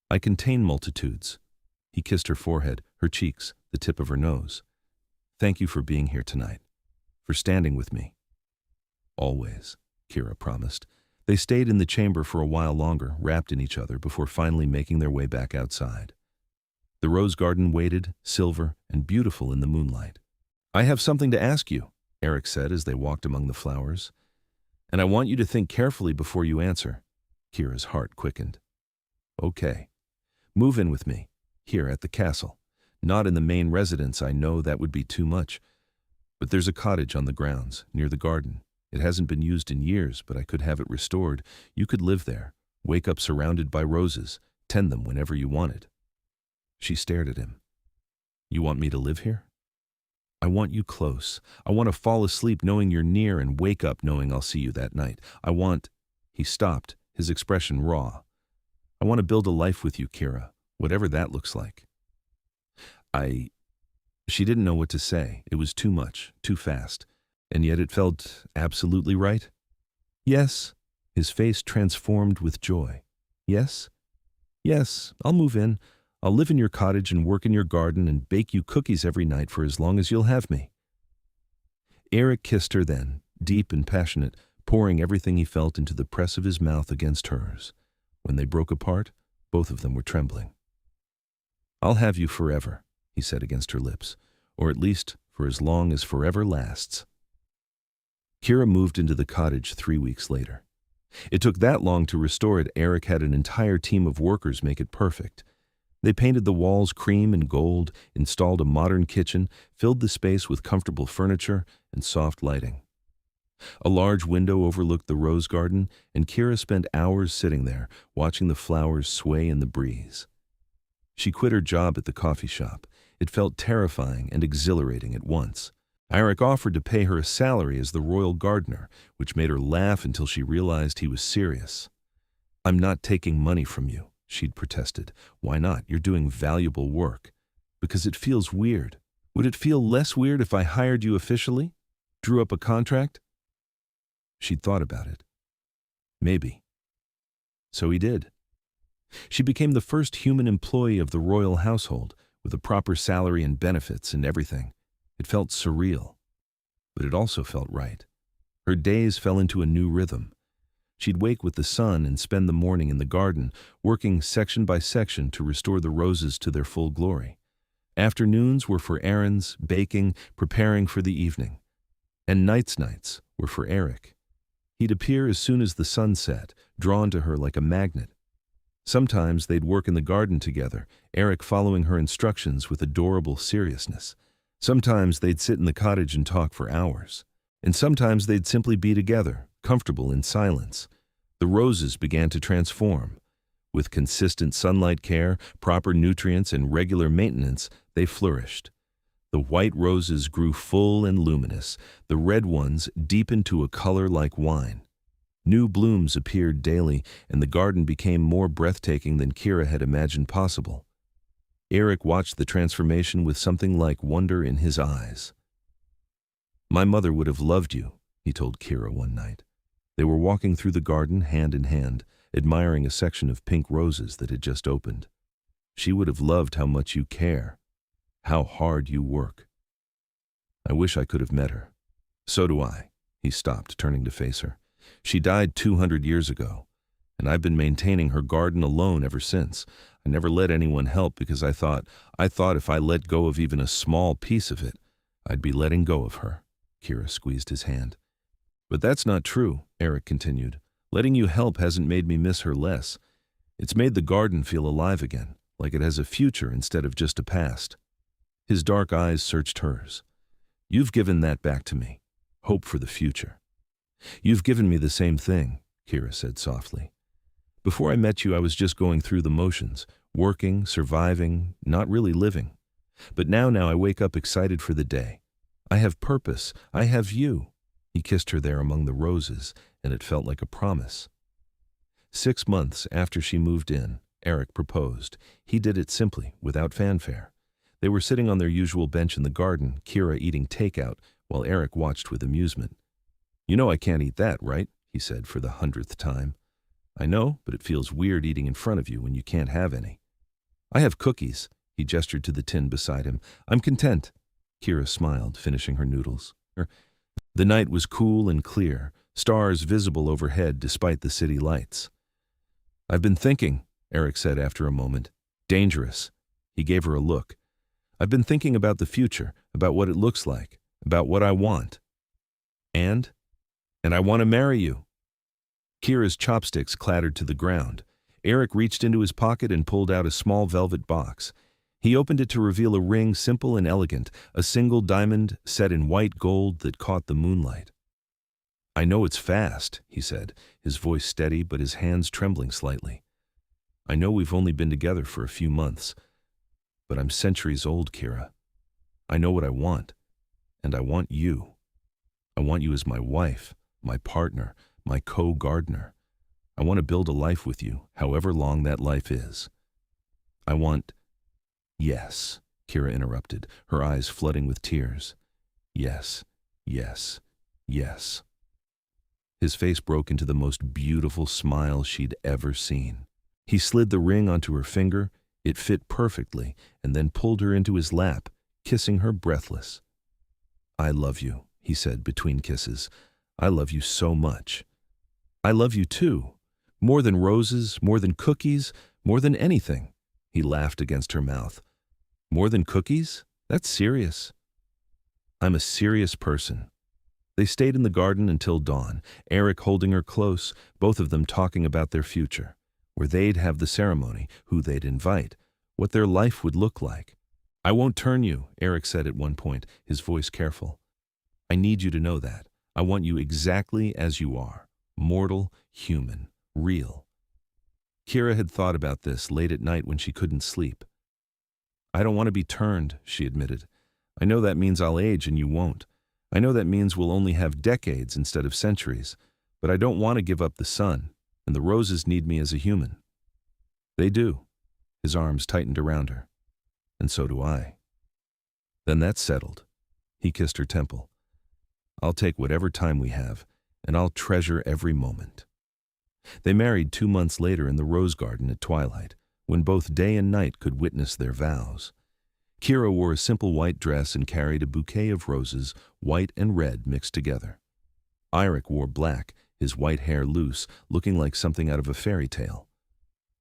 "I contain multitudes." He kissed her forehead, her cheeks, the tip of her nose. "Thank you for being here tonight, for standing with me." "Always," Kira promised. They stayed in the chamber for a while longer, wrapped in each other, before finally making their way back outside. The rose garden waited, silver and beautiful in the moonlight. "I have something to ask you," Eirik said as they walked among the flowers. "And I want you to think carefully before you answer." Kira's heart quickened. "Okay. Move in with me, here at the castle. Not in the main residence, I know that would be too much. But there's a cottage on the grounds, near the garden. It hasn't been used in years, but I could have it restored. You could live there, wake up surrounded by roses, tend them whenever you wanted." She stared at him. "You want me to live here?" "I want you close. I want to fall asleep knowing you're near and wake up knowing I'll see you that night. I want..." He stopped, his expression raw. "I want to build a life with you, Kira, whatever that looks like." She didn't know what to say. It was too much, too fast. And yet it felt absolutely right. "Yes." His face transformed with joy. "Yes? Yes, I'll move in. I'll live in your cottage and work in your garden and bake you cookies every night for as long as you'll have me." Eirik kissed her then, deep and passionate, pouring everything he felt into the press of his mouth against hers. When they broke apart, both of them were trembling. "I'll have you forever," he said against her lips, "or at least for as long as forever lasts." Kira moved into the cottage 3 weeks later. It took that long to restore it. Eirik had an entire team of workers make it perfect. They painted the walls cream and gold, installed a modern kitchen, filled the space with comfortable furniture and soft lighting. A large window overlooked the rose garden, and Kira spent hours sitting there, watching the flowers sway in the breeze. She quit her job at the coffee shop. It felt terrifying and exhilarating at once. Eirik offered to pay her a salary as the royal gardener, which made her laugh until she realized he was serious. "I'm not taking money from you," she'd protested. "Why not? You're doing valuable work." "Because it feels weird." "Would it feel less weird if I hired you officially? Drew up a contract?" She'd thought about it. Maybe. So he did. She became the first human employee of the royal household, with a proper salary and benefits and everything. It felt surreal, but it also felt right. Her days fell into a new rhythm. She'd wake with the sun and spend the morning in the garden, working section by section to restore the roses to their full glory. Afternoons were for errands, baking, preparing for the evening. And nights were for Eirik. He'd appear as soon as the sun set, drawn to her like a magnet. Sometimes they'd work in the garden together, Eirik following her instructions with adorable seriousness. Sometimes they'd sit in the cottage and talk for hours. And sometimes they'd simply be together, comfortable in silence. The roses began to transform. With consistent sunlight care, proper nutrients, and regular maintenance, They flourished. The white roses grew full and luminous, the red ones deepened to a color like wine. New blooms appeared daily, and the garden became more breathtaking than Kira had imagined possible. Eirik watched the transformation with something like wonder in his eyes. "My mother would have loved you," he told Kira one night. They were walking through the garden hand in hand, admiring a section of pink roses that had just opened. "She would have loved how much you care, how hard you work." "I wish I could have met her." "So do I." He stopped, turning to face her. "She died 200 years ago, and I've been maintaining her garden alone ever since. I never let anyone help because I thought if I let go of even a small piece of it, I'd be letting go of her." Kira squeezed his hand. "But that's not true," Eirik continued. "Letting you help hasn't made me miss her less. It's made the garden feel alive again, like it has a future instead of just a past." His dark eyes searched hers. "You've given that back to me, hope for the future." "You've given me the same thing," Kira said softly. "Before I met you, I was just going through the motions, working, surviving, not really living. But now I wake up excited for the day. I have purpose. I have you." He kissed her there among the roses, and it felt like a promise. 6 months after she moved in, Eirik proposed. He did it simply, without fanfare. They were sitting on their usual bench in the garden, Kira eating takeout, while Eirik watched with amusement. "You know I can't eat that, right?" he said for the 100th time. "I know, but it feels weird eating in front of you when you can't have any." "I have cookies." He gestured to the tin beside him. "I'm content." Kira smiled, finishing her noodles. The night was cool and clear, stars visible overhead despite the city lights. "I've been thinking," Eirik said after a moment. "Dangerous." He gave her a look. "I've been thinking about the future, about what it looks like, about what I want. And I want to marry you." Kira's chopsticks clattered to the ground. Eirik reached into his pocket and pulled out a small velvet box. He opened it to reveal a ring simple and elegant, a single diamond set in white gold that caught the moonlight. "I know it's fast," he said, his voice steady but his hands trembling slightly. "I know we've only been together for a few months, but I'm centuries old, Kira. I know what I want, and I want you. I want you as my wife, my partner, my co-gardener. I want to build a life with you, however long that life is. I want—" "Yes," Kira interrupted, her eyes flooding with tears. "Yes, yes, yes." His face broke into the most beautiful smile she'd ever seen. He slid the ring onto her finger, it fit perfectly, and then pulled her into his lap, kissing her breathless. "I love you," he said between kisses. "I love you so much. I love you too. More than roses, more than cookies, more than anything." He laughed against her mouth. "More than cookies? That's serious." "I'm a serious person." They stayed in the garden until dawn, Eirik holding her close, both of them talking about their future, where they'd have the ceremony, who they'd invite, what their life would look like. "I won't turn you," Eirik said at one point, his voice careful. "I need you to know that. I want you exactly as you are, mortal, human, real." Kira had thought about this late at night when she couldn't sleep. "I don't want to be turned," she admitted. "I know that means I'll age and you won't. I know that means we'll only have decades instead of centuries, but I don't want to give up the sun, and the roses need me as a human." "They do." His arms tightened around her. "And so do I." "Then that's settled." He kissed her temple. "I'll take whatever time we have, and I'll treasure every moment." They married 2 months later in the rose garden at twilight, when both day and night could witness their vows. Kira wore a simple white dress and carried a bouquet of roses, white and red mixed together. Eirik wore black, his white hair loose, looking like something out of a fairy tale.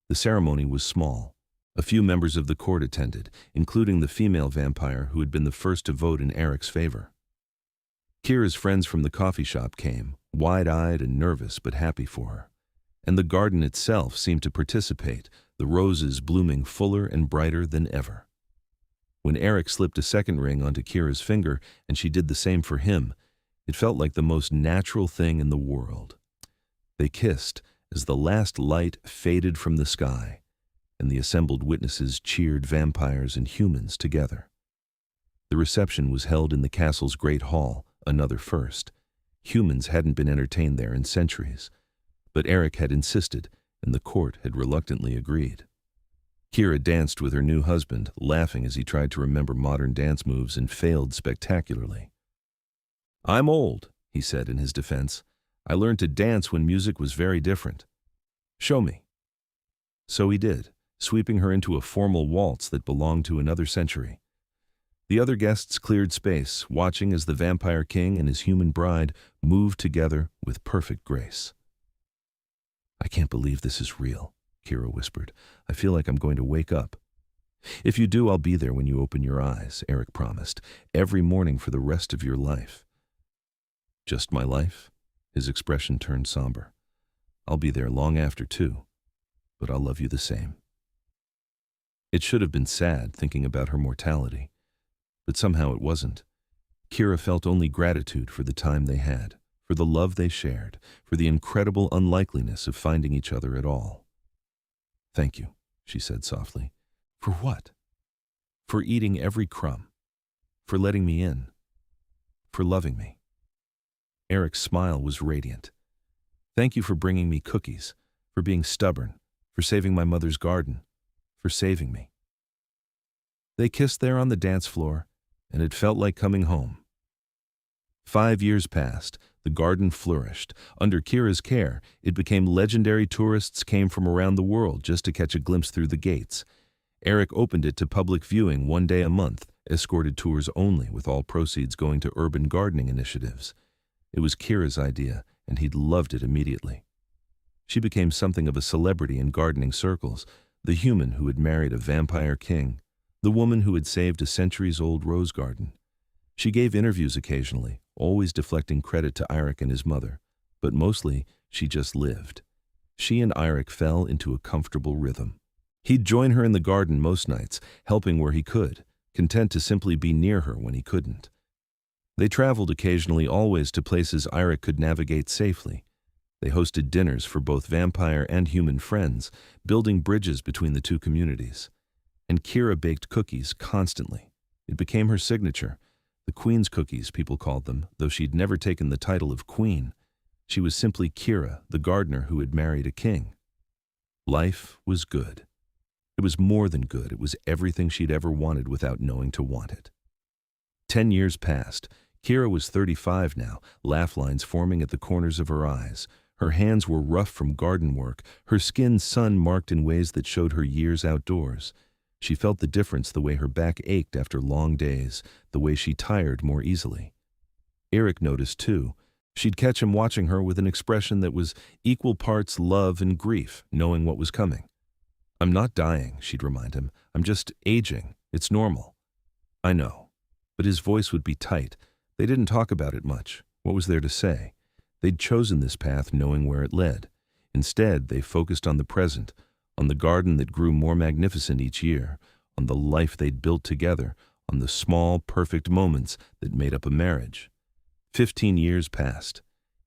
The ceremony was small. A few members of the court attended, including the female vampire who had been the first to vote in Eirik's favor. Kira's friends from the coffee shop came, wide-eyed and nervous but happy for her. And the garden itself seemed to participate, the roses blooming fuller and brighter than ever. When Eirik slipped a second ring onto Kira's finger and she did the same for him, it felt like the most natural thing in the world. They kissed as the last light faded from the sky, and the assembled witnesses cheered vampires and humans together. The reception was held in the castle's great hall, another first. Humans hadn't been entertained there in centuries, but Eirik had insisted, and the court had reluctantly agreed. Kira danced with her new husband, laughing as he tried to remember modern dance moves and failed spectacularly. "I'm old," he said in his defense. "I learned to dance when music was very different. Show me." So he did, sweeping her into a formal waltz that belonged to another century. The other guests cleared space, watching as the vampire king and his human bride moved together with perfect grace. "I can't believe this is real," Kira whispered. "I feel like I'm going to wake up." "If you do, I'll be there when you open your eyes," Eirik promised, "every morning for the rest of your life." "Just my life?" His expression turned somber. "I'll be there long after, too, but I'll love you the same." It should have been sad thinking about her mortality, but somehow it wasn't. Kira felt only gratitude for the time they had, for the love they shared, for the incredible unlikeliness of finding each other at all. "Thank you," she said softly. "For what?" "For eating every crumb, for letting me in, for loving me." Eirik's smile was radiant. "Thank you for bringing me cookies, for being stubborn, for saving my mother's garden, for saving me." They kissed there on the dance floor, and it felt like coming home. 5 years passed. The garden flourished. Under Kira's care, it became legendary. Tourists came from around the world just to catch a glimpse through the gates. Eirik opened it to public viewing one day a month, escorted tours only, with all proceeds going to urban gardening initiatives. It was Kira's idea, and he'd loved it immediately. She became something of a celebrity in gardening circles, the human who had married a vampire king, the woman who had saved a centuries-old rose garden. She gave interviews occasionally, always deflecting credit to Eirik and his mother, but mostly she just lived. She and Eirik fell into a comfortable rhythm. He'd join her in the garden most nights, helping where he could, content to simply be near her when he couldn't. They traveled occasionally, always to places Eirik could navigate safely. They hosted dinners for both vampire and human friends, building bridges between the two communities. And Kira baked cookies constantly. It became her signature. The Queen's cookies, people called them, though she'd never taken the title of queen. She was simply Kira, the gardener who had married a king. Life was good. It was more than good. It was everything she'd ever wanted without knowing to want it. 10 years passed. Kira was 35 now, laugh lines forming at the corners of her eyes. Her hands were rough from garden work, her skin sun-marked in ways that showed her years outdoors. She felt the difference, the way her back ached after long days, the way she tired more easily. Eirik noticed too. She'd catch him watching her with an expression that was equal parts love and grief, knowing what was coming. "I'm not dying," she'd remind him. "I'm just aging. It's normal." "I know." But his voice would be tight. They didn't talk about it much. What was there to say? They'd chosen this path knowing where it led. Instead, they focused on the present, on the garden that grew more magnificent each year, on the life they'd built together, on the small, perfect moments that made up a marriage. 15 years passed.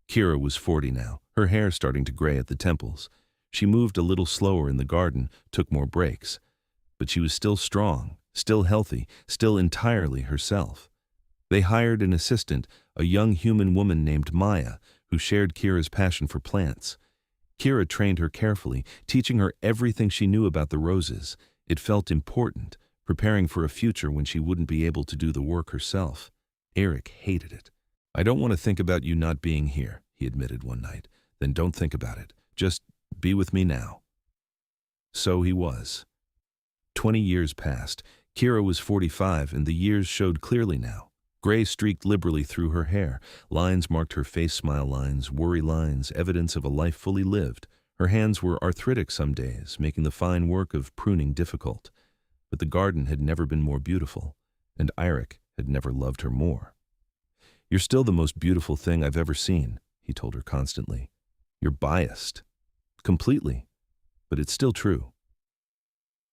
Kira was 40 now, her hair starting to gray at the temples. She moved a little slower in the garden, took more breaks. But she was still strong, still healthy, still entirely herself. They hired an assistant, a young human woman named Maya, who shared Kira's passion for plants. Kira trained her carefully, teaching her everything she knew about the roses. It felt important, preparing for a future when she wouldn't be able to do the work herself. Eirik hated it. "I don't want to think about you not being here," he admitted one night. "Then don't think about it. Just be with me now." So he was. 20 years passed. Kira was 45, and the years showed clearly now. Gray streaked liberally through her hair. Lines marked her face, smile lines, worry lines, evidence of a life fully lived. Her hands were arthritic some days, making the fine work of pruning difficult. But the garden had never been more beautiful, and Eirik had never loved her more. "You're still the most beautiful thing I've ever seen," he told her constantly. "You're biased. Completely. But it's still true."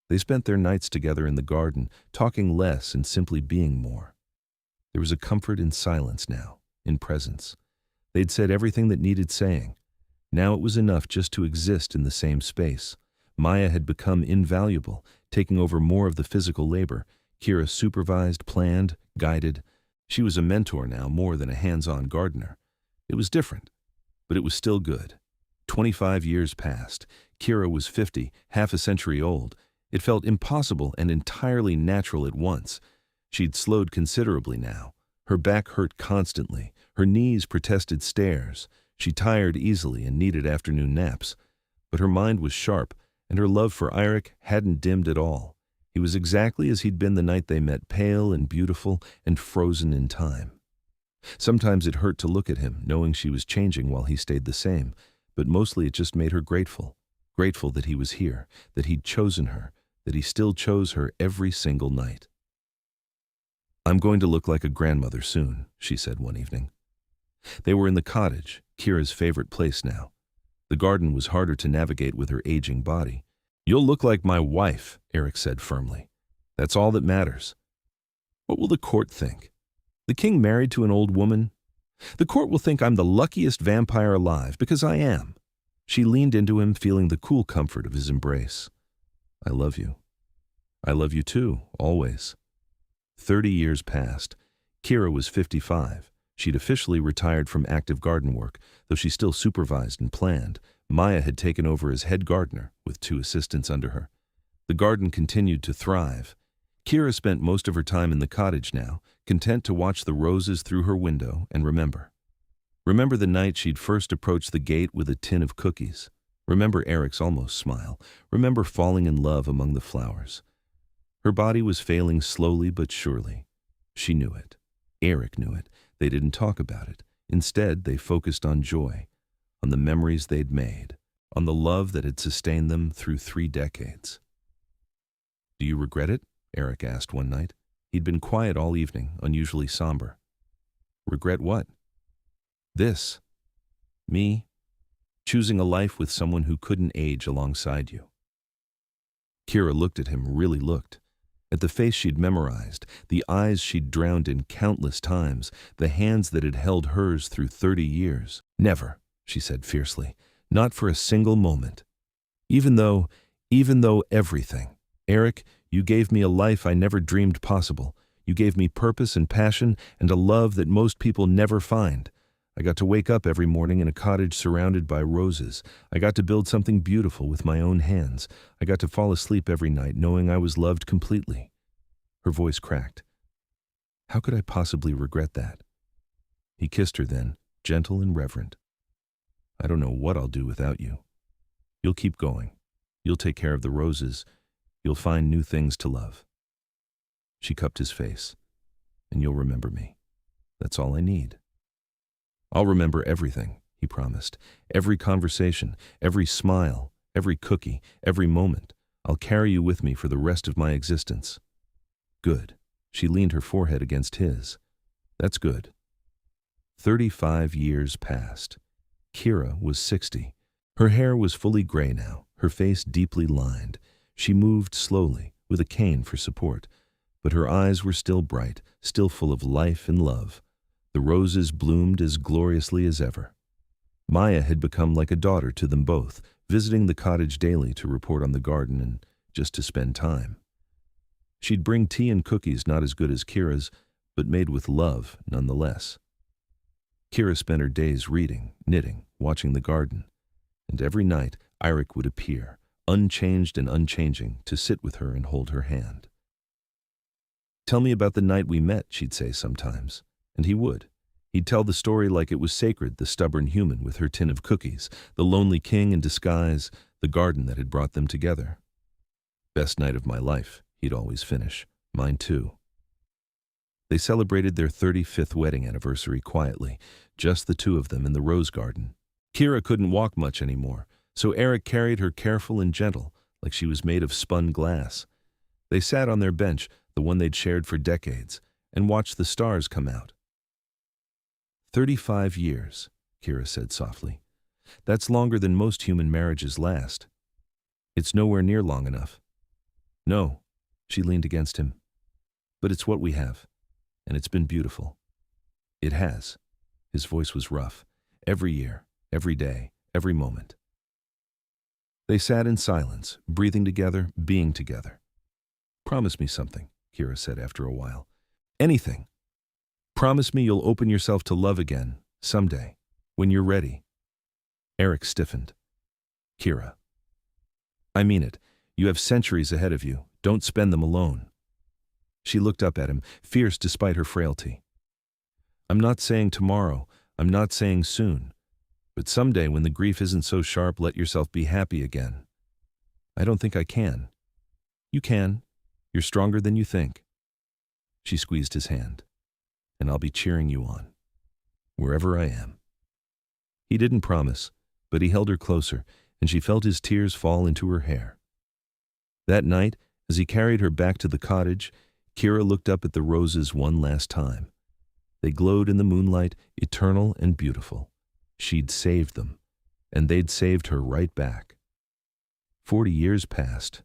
They spent their nights together in the garden, talking less and simply being more. There was a comfort in silence now, in presence. They'd said everything that needed saying. Now it was enough just to exist in the same space. Maya had become invaluable, taking over more of the physical labor. Kira supervised, planned, guided. She was a mentor now more than a hands-on gardener. It was different, but it was still good. 25 years passed. Kira was 50, half a century old. It felt impossible and entirely natural at once. She'd slowed considerably now. Her back hurt constantly. Her knees protested stairs. She tired easily and needed afternoon naps. But her mind was sharp, and her love for Eirik hadn't dimmed at all. He was exactly as he'd been the night they met, pale and beautiful and frozen in time. Sometimes it hurt to look at him, knowing she was changing while he stayed the same, but mostly it just made her grateful. Grateful that he was here, that he'd chosen her, that he still chose her every single night. "I'm going to look like a grandmother soon," she said one evening. They were in the cottage, Kira's favorite place now. The garden was harder to navigate with her aging body. "You'll look like my wife," Eirik said firmly. "That's all that matters." "What will the court think? The king married to an old woman? The court will think I'm the luckiest vampire alive, because I am." She leaned into him, feeling the cool comfort of his embrace. "I love you. I love you too, always." 30 years passed. Kira was 55. She'd officially retired from active garden work, though she still supervised and planned. Maya had taken over as head gardener, with 2 assistants under her. The garden continued to thrive. Kira spent most of her time in the cottage now, content to watch the roses through her window and remember. Remember the night she'd first approached the gate with a tin of cookies. Remember Erik's almost smile. Remember falling in love among the flowers. Her body was failing slowly but surely. She knew it. Eirik knew it. They didn't talk about it. Instead, they focused on joy, on the memories they'd made, on the love that had sustained them through 3 decades. "Do you regret it?" Eirik asked one night. He'd been quiet all evening, unusually somber. "Regret what?" "This. Me. Choosing a life with someone who couldn't age alongside you." Kira looked at him, really looked. At the face she'd memorized, the eyes she'd drowned in countless times, the hands that had held hers through 30 years. "Never," she said fiercely. "Not for a single moment. Even though everything. Eirik, you gave me a life I never dreamed possible. You gave me purpose and passion and a love that most people never find. I got to wake up every morning in a cottage surrounded by roses. I got to build something beautiful with my own hands. I got to fall asleep every night knowing I was loved completely." Her voice cracked. "How could I possibly regret that?" He kissed her then, gentle and reverent. "I don't know what I'll do without you. You'll keep going. You'll take care of the roses. You'll find new things to love." She cupped his face. "And you'll remember me. That's all I need." "I'll remember everything," he promised. "Every conversation, every smile, every cookie, every moment. I'll carry you with me for the rest of my existence." "Good." She leaned her forehead against his. "That's good." 35 years passed. Kira was 60. Her hair was fully gray now, her face deeply lined. She moved slowly, with a cane for support, but her eyes were still bright, still full of life and love. The roses bloomed as gloriously as ever. Maya had become like a daughter to them both, visiting the cottage daily to report on the garden and just to spend time. She'd bring tea and cookies not as good as Kira's, but made with love nonetheless. Kira spent her days reading, knitting, watching the garden, and every night Eirik would appear, unchanged and unchanging, to sit with her and hold her hand. "Tell me about the night we met," she'd say sometimes. And he would. He'd tell the story like it was sacred, the stubborn human with her tin of cookies, the lonely king in disguise, the garden that had brought them together. "Best night of my life," he'd always finish. "Mine too." They celebrated their 35th wedding anniversary quietly, just the 2 of them in the rose garden. Kira couldn't walk much anymore, so Eirik carried her careful and gentle, like she was made of spun glass. They sat on their bench, the one they'd shared for decades, and watched the stars come out. 35 years, Kira said softly. "That's longer than most human marriages last." "It's nowhere near long enough." "No," she leaned against him. "But it's what we have, and it's been beautiful." "It has." His voice was rough. "Every year, every day, every moment." They sat in silence, breathing together, being together. "Promise me something," Kira said after a while. "Anything. Promise me you'll open yourself to love again, someday, when you're ready." Eirik stiffened. "Kira, I mean it. You have centuries ahead of you. Don't spend them alone." She looked up at him, fierce despite her frailty. "I'm not saying tomorrow. I'm not saying soon. But someday when the grief isn't so sharp, let yourself be happy again." "I don't think I can." "You can. You're stronger than you think." She squeezed his hand. "And I'll be cheering you on, wherever I am." He didn't promise, but he held her closer, and she felt his tears fall into her hair. That night, as he carried her back to the cottage, Kira looked up at the roses one last time. They glowed in the moonlight, eternal and beautiful. She'd saved them, and they'd saved her right back. 40 years passed.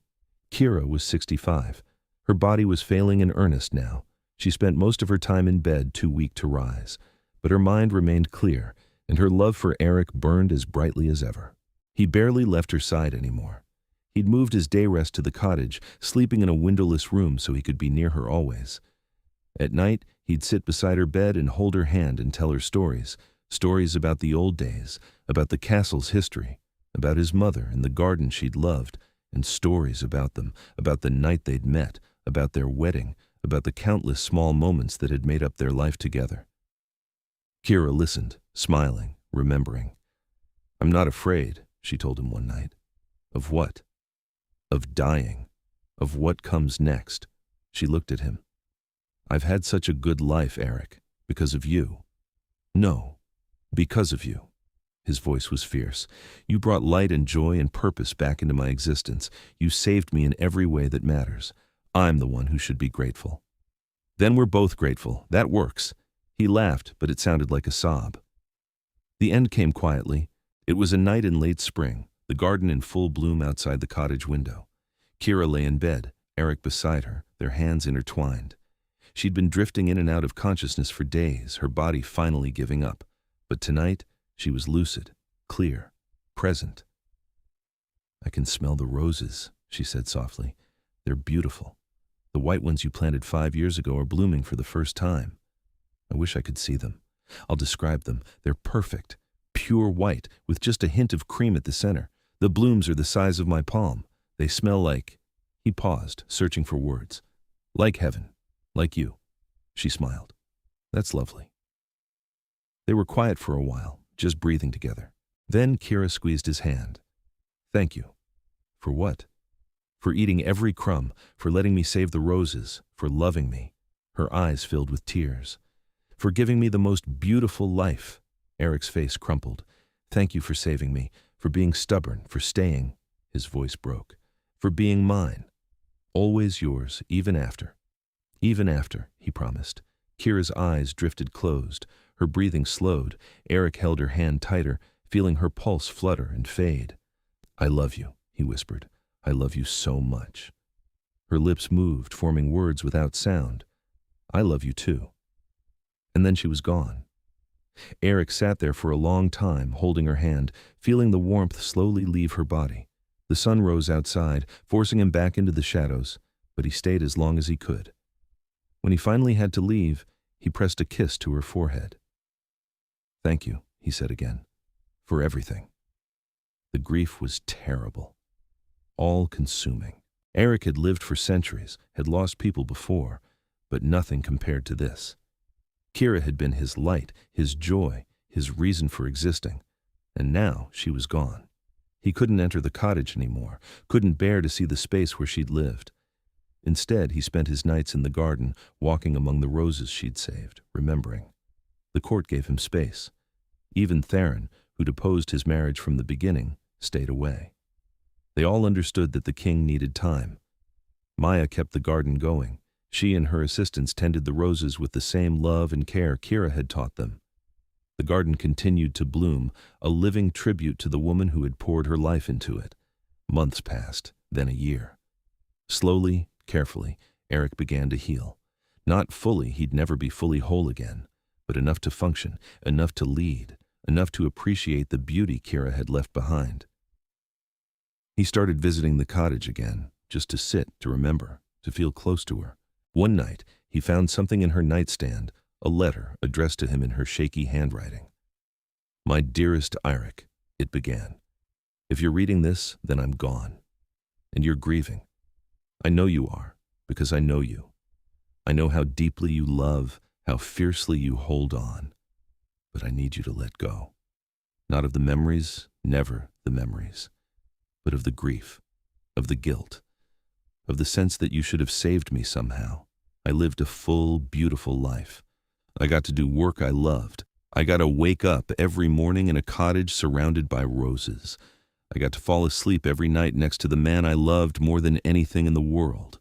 Kira was 65. Her body was failing in earnest now. She spent most of her time in bed, too weak to rise. But her mind remained clear, and her love for Eirik burned as brightly as ever. He barely left her side anymore. He'd moved his day rest to the cottage, sleeping in a windowless room so he could be near her always. At night, he'd sit beside her bed and hold her hand and tell her stories. Stories about the old days, about the castle's history, about his mother and the garden she'd loved, and stories about them, about the night they'd met, about their wedding, about the countless small moments that had made up their life together. Kira listened, smiling, remembering. "I'm not afraid," she told him one night. "Of what?" "Of dying. Of what comes next." She looked at him. "I've had such a good life, Eirik, because of you." "No, because of you." His voice was fierce. "You brought light and joy and purpose back into my existence. You saved me in every way that matters. I'm the one who should be grateful." "Then we're both grateful. That works." He laughed, but it sounded like a sob. The end came quietly. It was a night in late spring, the garden in full bloom outside the cottage window. Kira lay in bed, Eirik beside her, their hands intertwined. She'd been drifting in and out of consciousness for days, her body finally giving up. But tonight, she was lucid, clear, present. "I can smell the roses," she said softly. "They're beautiful. The white ones you planted 5 years ago are blooming for the first time. I wish I could see them. I'll describe them. They're perfect, pure white, with just a hint of cream at the center. The blooms are the size of my palm. They smell like—" He paused, searching for words. "Like heaven. Like you." She smiled. "That's lovely." They were quiet for a while, just breathing together. Then Kira squeezed his hand. "Thank you." "For what?" "For eating every crumb, for letting me save the roses, for loving me." Her eyes filled with tears. "For giving me the most beautiful life." Eirik's face crumpled. "Thank you for saving me, for being stubborn, for staying." His voice broke. "For being mine. Always yours, even after." "Even after," he promised. Kira's eyes drifted closed. Her breathing slowed. Eirik held her hand tighter, feeling her pulse flutter and fade. "I love you," he whispered. "I love you so much." Her lips moved, forming words without sound. "I love you too." And then she was gone. Eirik sat there for a long time, holding her hand, feeling the warmth slowly leave her body. The sun rose outside, forcing him back into the shadows, but he stayed as long as he could. When he finally had to leave, he pressed a kiss to her forehead. "Thank you," he said again, "for everything." The grief was terrible, all-consuming. Eirik had lived for centuries, had lost people before, but nothing compared to this. Kira had been his light, his joy, his reason for existing, and now she was gone. He couldn't enter the cottage anymore, couldn't bear to see the space where she'd lived. Instead, he spent his nights in the garden, walking among the roses she'd saved, remembering. The court gave him space. Even Theron, who'd opposed his marriage from the beginning, stayed away. They all understood that the king needed time. Maya kept the garden going. She and her assistants tended the roses with the same love and care Kira had taught them. The garden continued to bloom, a living tribute to the woman who had poured her life into it. Months passed, then a year. Slowly, carefully, Eirik began to heal. Not fully, he'd never be fully whole again, but enough to function, enough to lead, enough to appreciate the beauty Kira had left behind. He started visiting the cottage again, just to sit, to remember, to feel close to her. One night, he found something in her nightstand, a letter addressed to him in her shaky handwriting. "My dearest Eirik," it began. "If you're reading this, then I'm gone. And you're grieving. I know you are, because I know you. I know how deeply you love, how fiercely you hold on. But I need you to let go. Not of the memories, never the memories, but of the grief, of the guilt, of the sense that you should have saved me somehow. I lived a full, beautiful life. I got to do work I loved. I got to wake up every morning in a cottage surrounded by roses. I got to fall asleep every night next to the man I loved more than anything in the world.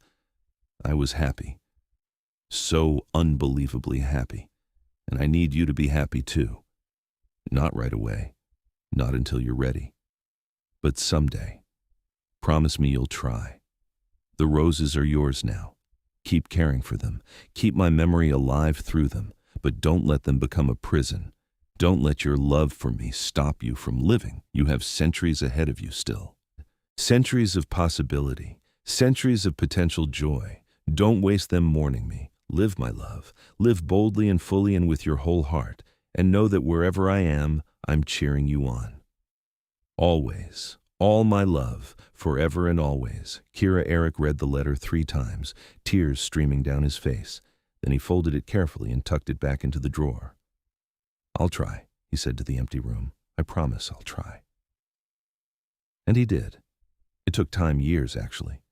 I was happy. So unbelievably happy. And I need you to be happy too. Not right away. Not until you're ready. But someday. Promise me you'll try. The roses are yours now. Keep caring for them. Keep my memory alive through them. But don't let them become a prison. Don't let your love for me stop you from living. You have centuries ahead of you still. Centuries of possibility. Centuries of potential joy. Don't waste them mourning me. Live, my love. Live boldly and fully and with your whole heart. And know that wherever I am, I'm cheering you on. Always. All my love. Forever and always." Eirik read the letter 3 times, tears streaming down his face. Then he folded it carefully and tucked it back into the drawer. "I'll try," he said to the empty room. "I promise I'll try." And he did. It took time, years actually.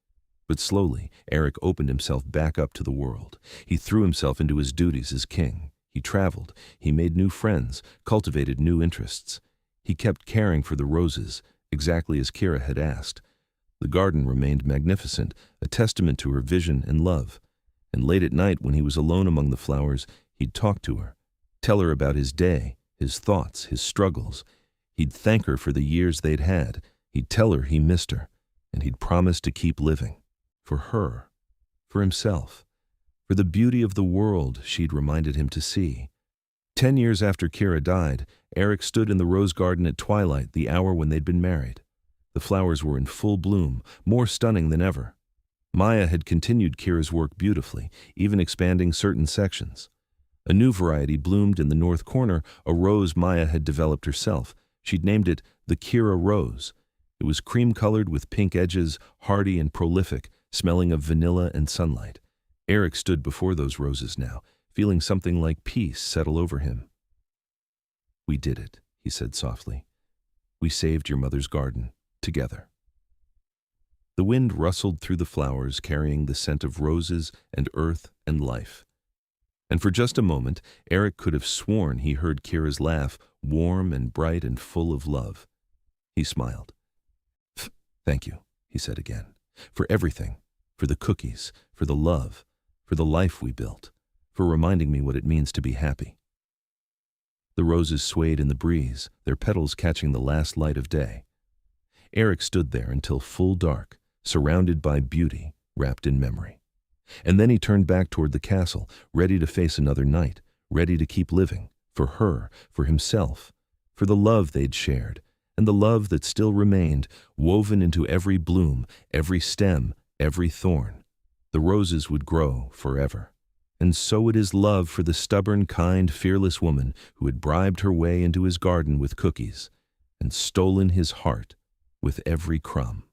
But slowly, Eirik opened himself back up to the world. He threw himself into his duties as king. He traveled. He made new friends, cultivated new interests. He kept caring for the roses, exactly as Kira had asked. The garden remained magnificent, a testament to her vision and love. And late at night, when he was alone among the flowers, he'd talk to her, tell her about his day, his thoughts, his struggles. He'd thank her for the years they'd had. He'd tell her he missed her, and he'd promise to keep living. For her, for himself, for the beauty of the world she'd reminded him to see. 10 years after Kira died, Eirik stood in the rose garden at twilight, the hour when they'd been married. The flowers were in full bloom, more stunning than ever. Maya had continued Kira's work beautifully, even expanding certain sections. A new variety bloomed in the north corner, a rose Maya had developed herself. She'd named it the Kira Rose. It was cream-colored with pink edges, hardy and prolific, smelling of vanilla and sunlight. Eirik stood before those roses now, feeling something like peace settle over him. "We did it," he said softly. "We saved your mother's garden, together." The wind rustled through the flowers, carrying the scent of roses and earth and life. And for just a moment, Eirik could have sworn he heard Kira's laugh, warm and bright and full of love. He smiled. "Thank you," he said again, "for everything, for the cookies, for the love, for the life we built, for reminding me what it means to be happy." The roses swayed in the breeze, their petals catching the last light of day. Eirik stood there until full dark, surrounded by beauty, wrapped in memory. And then he turned back toward the castle, ready to face another night, ready to keep living, for her, for himself, for the love they'd shared, and the love that still remained, woven into every bloom, every stem, every thorn. The roses would grow forever. And so it is love for the stubborn, kind, fearless woman who had bribed her way into his garden with cookies and stolen his heart with every crumb.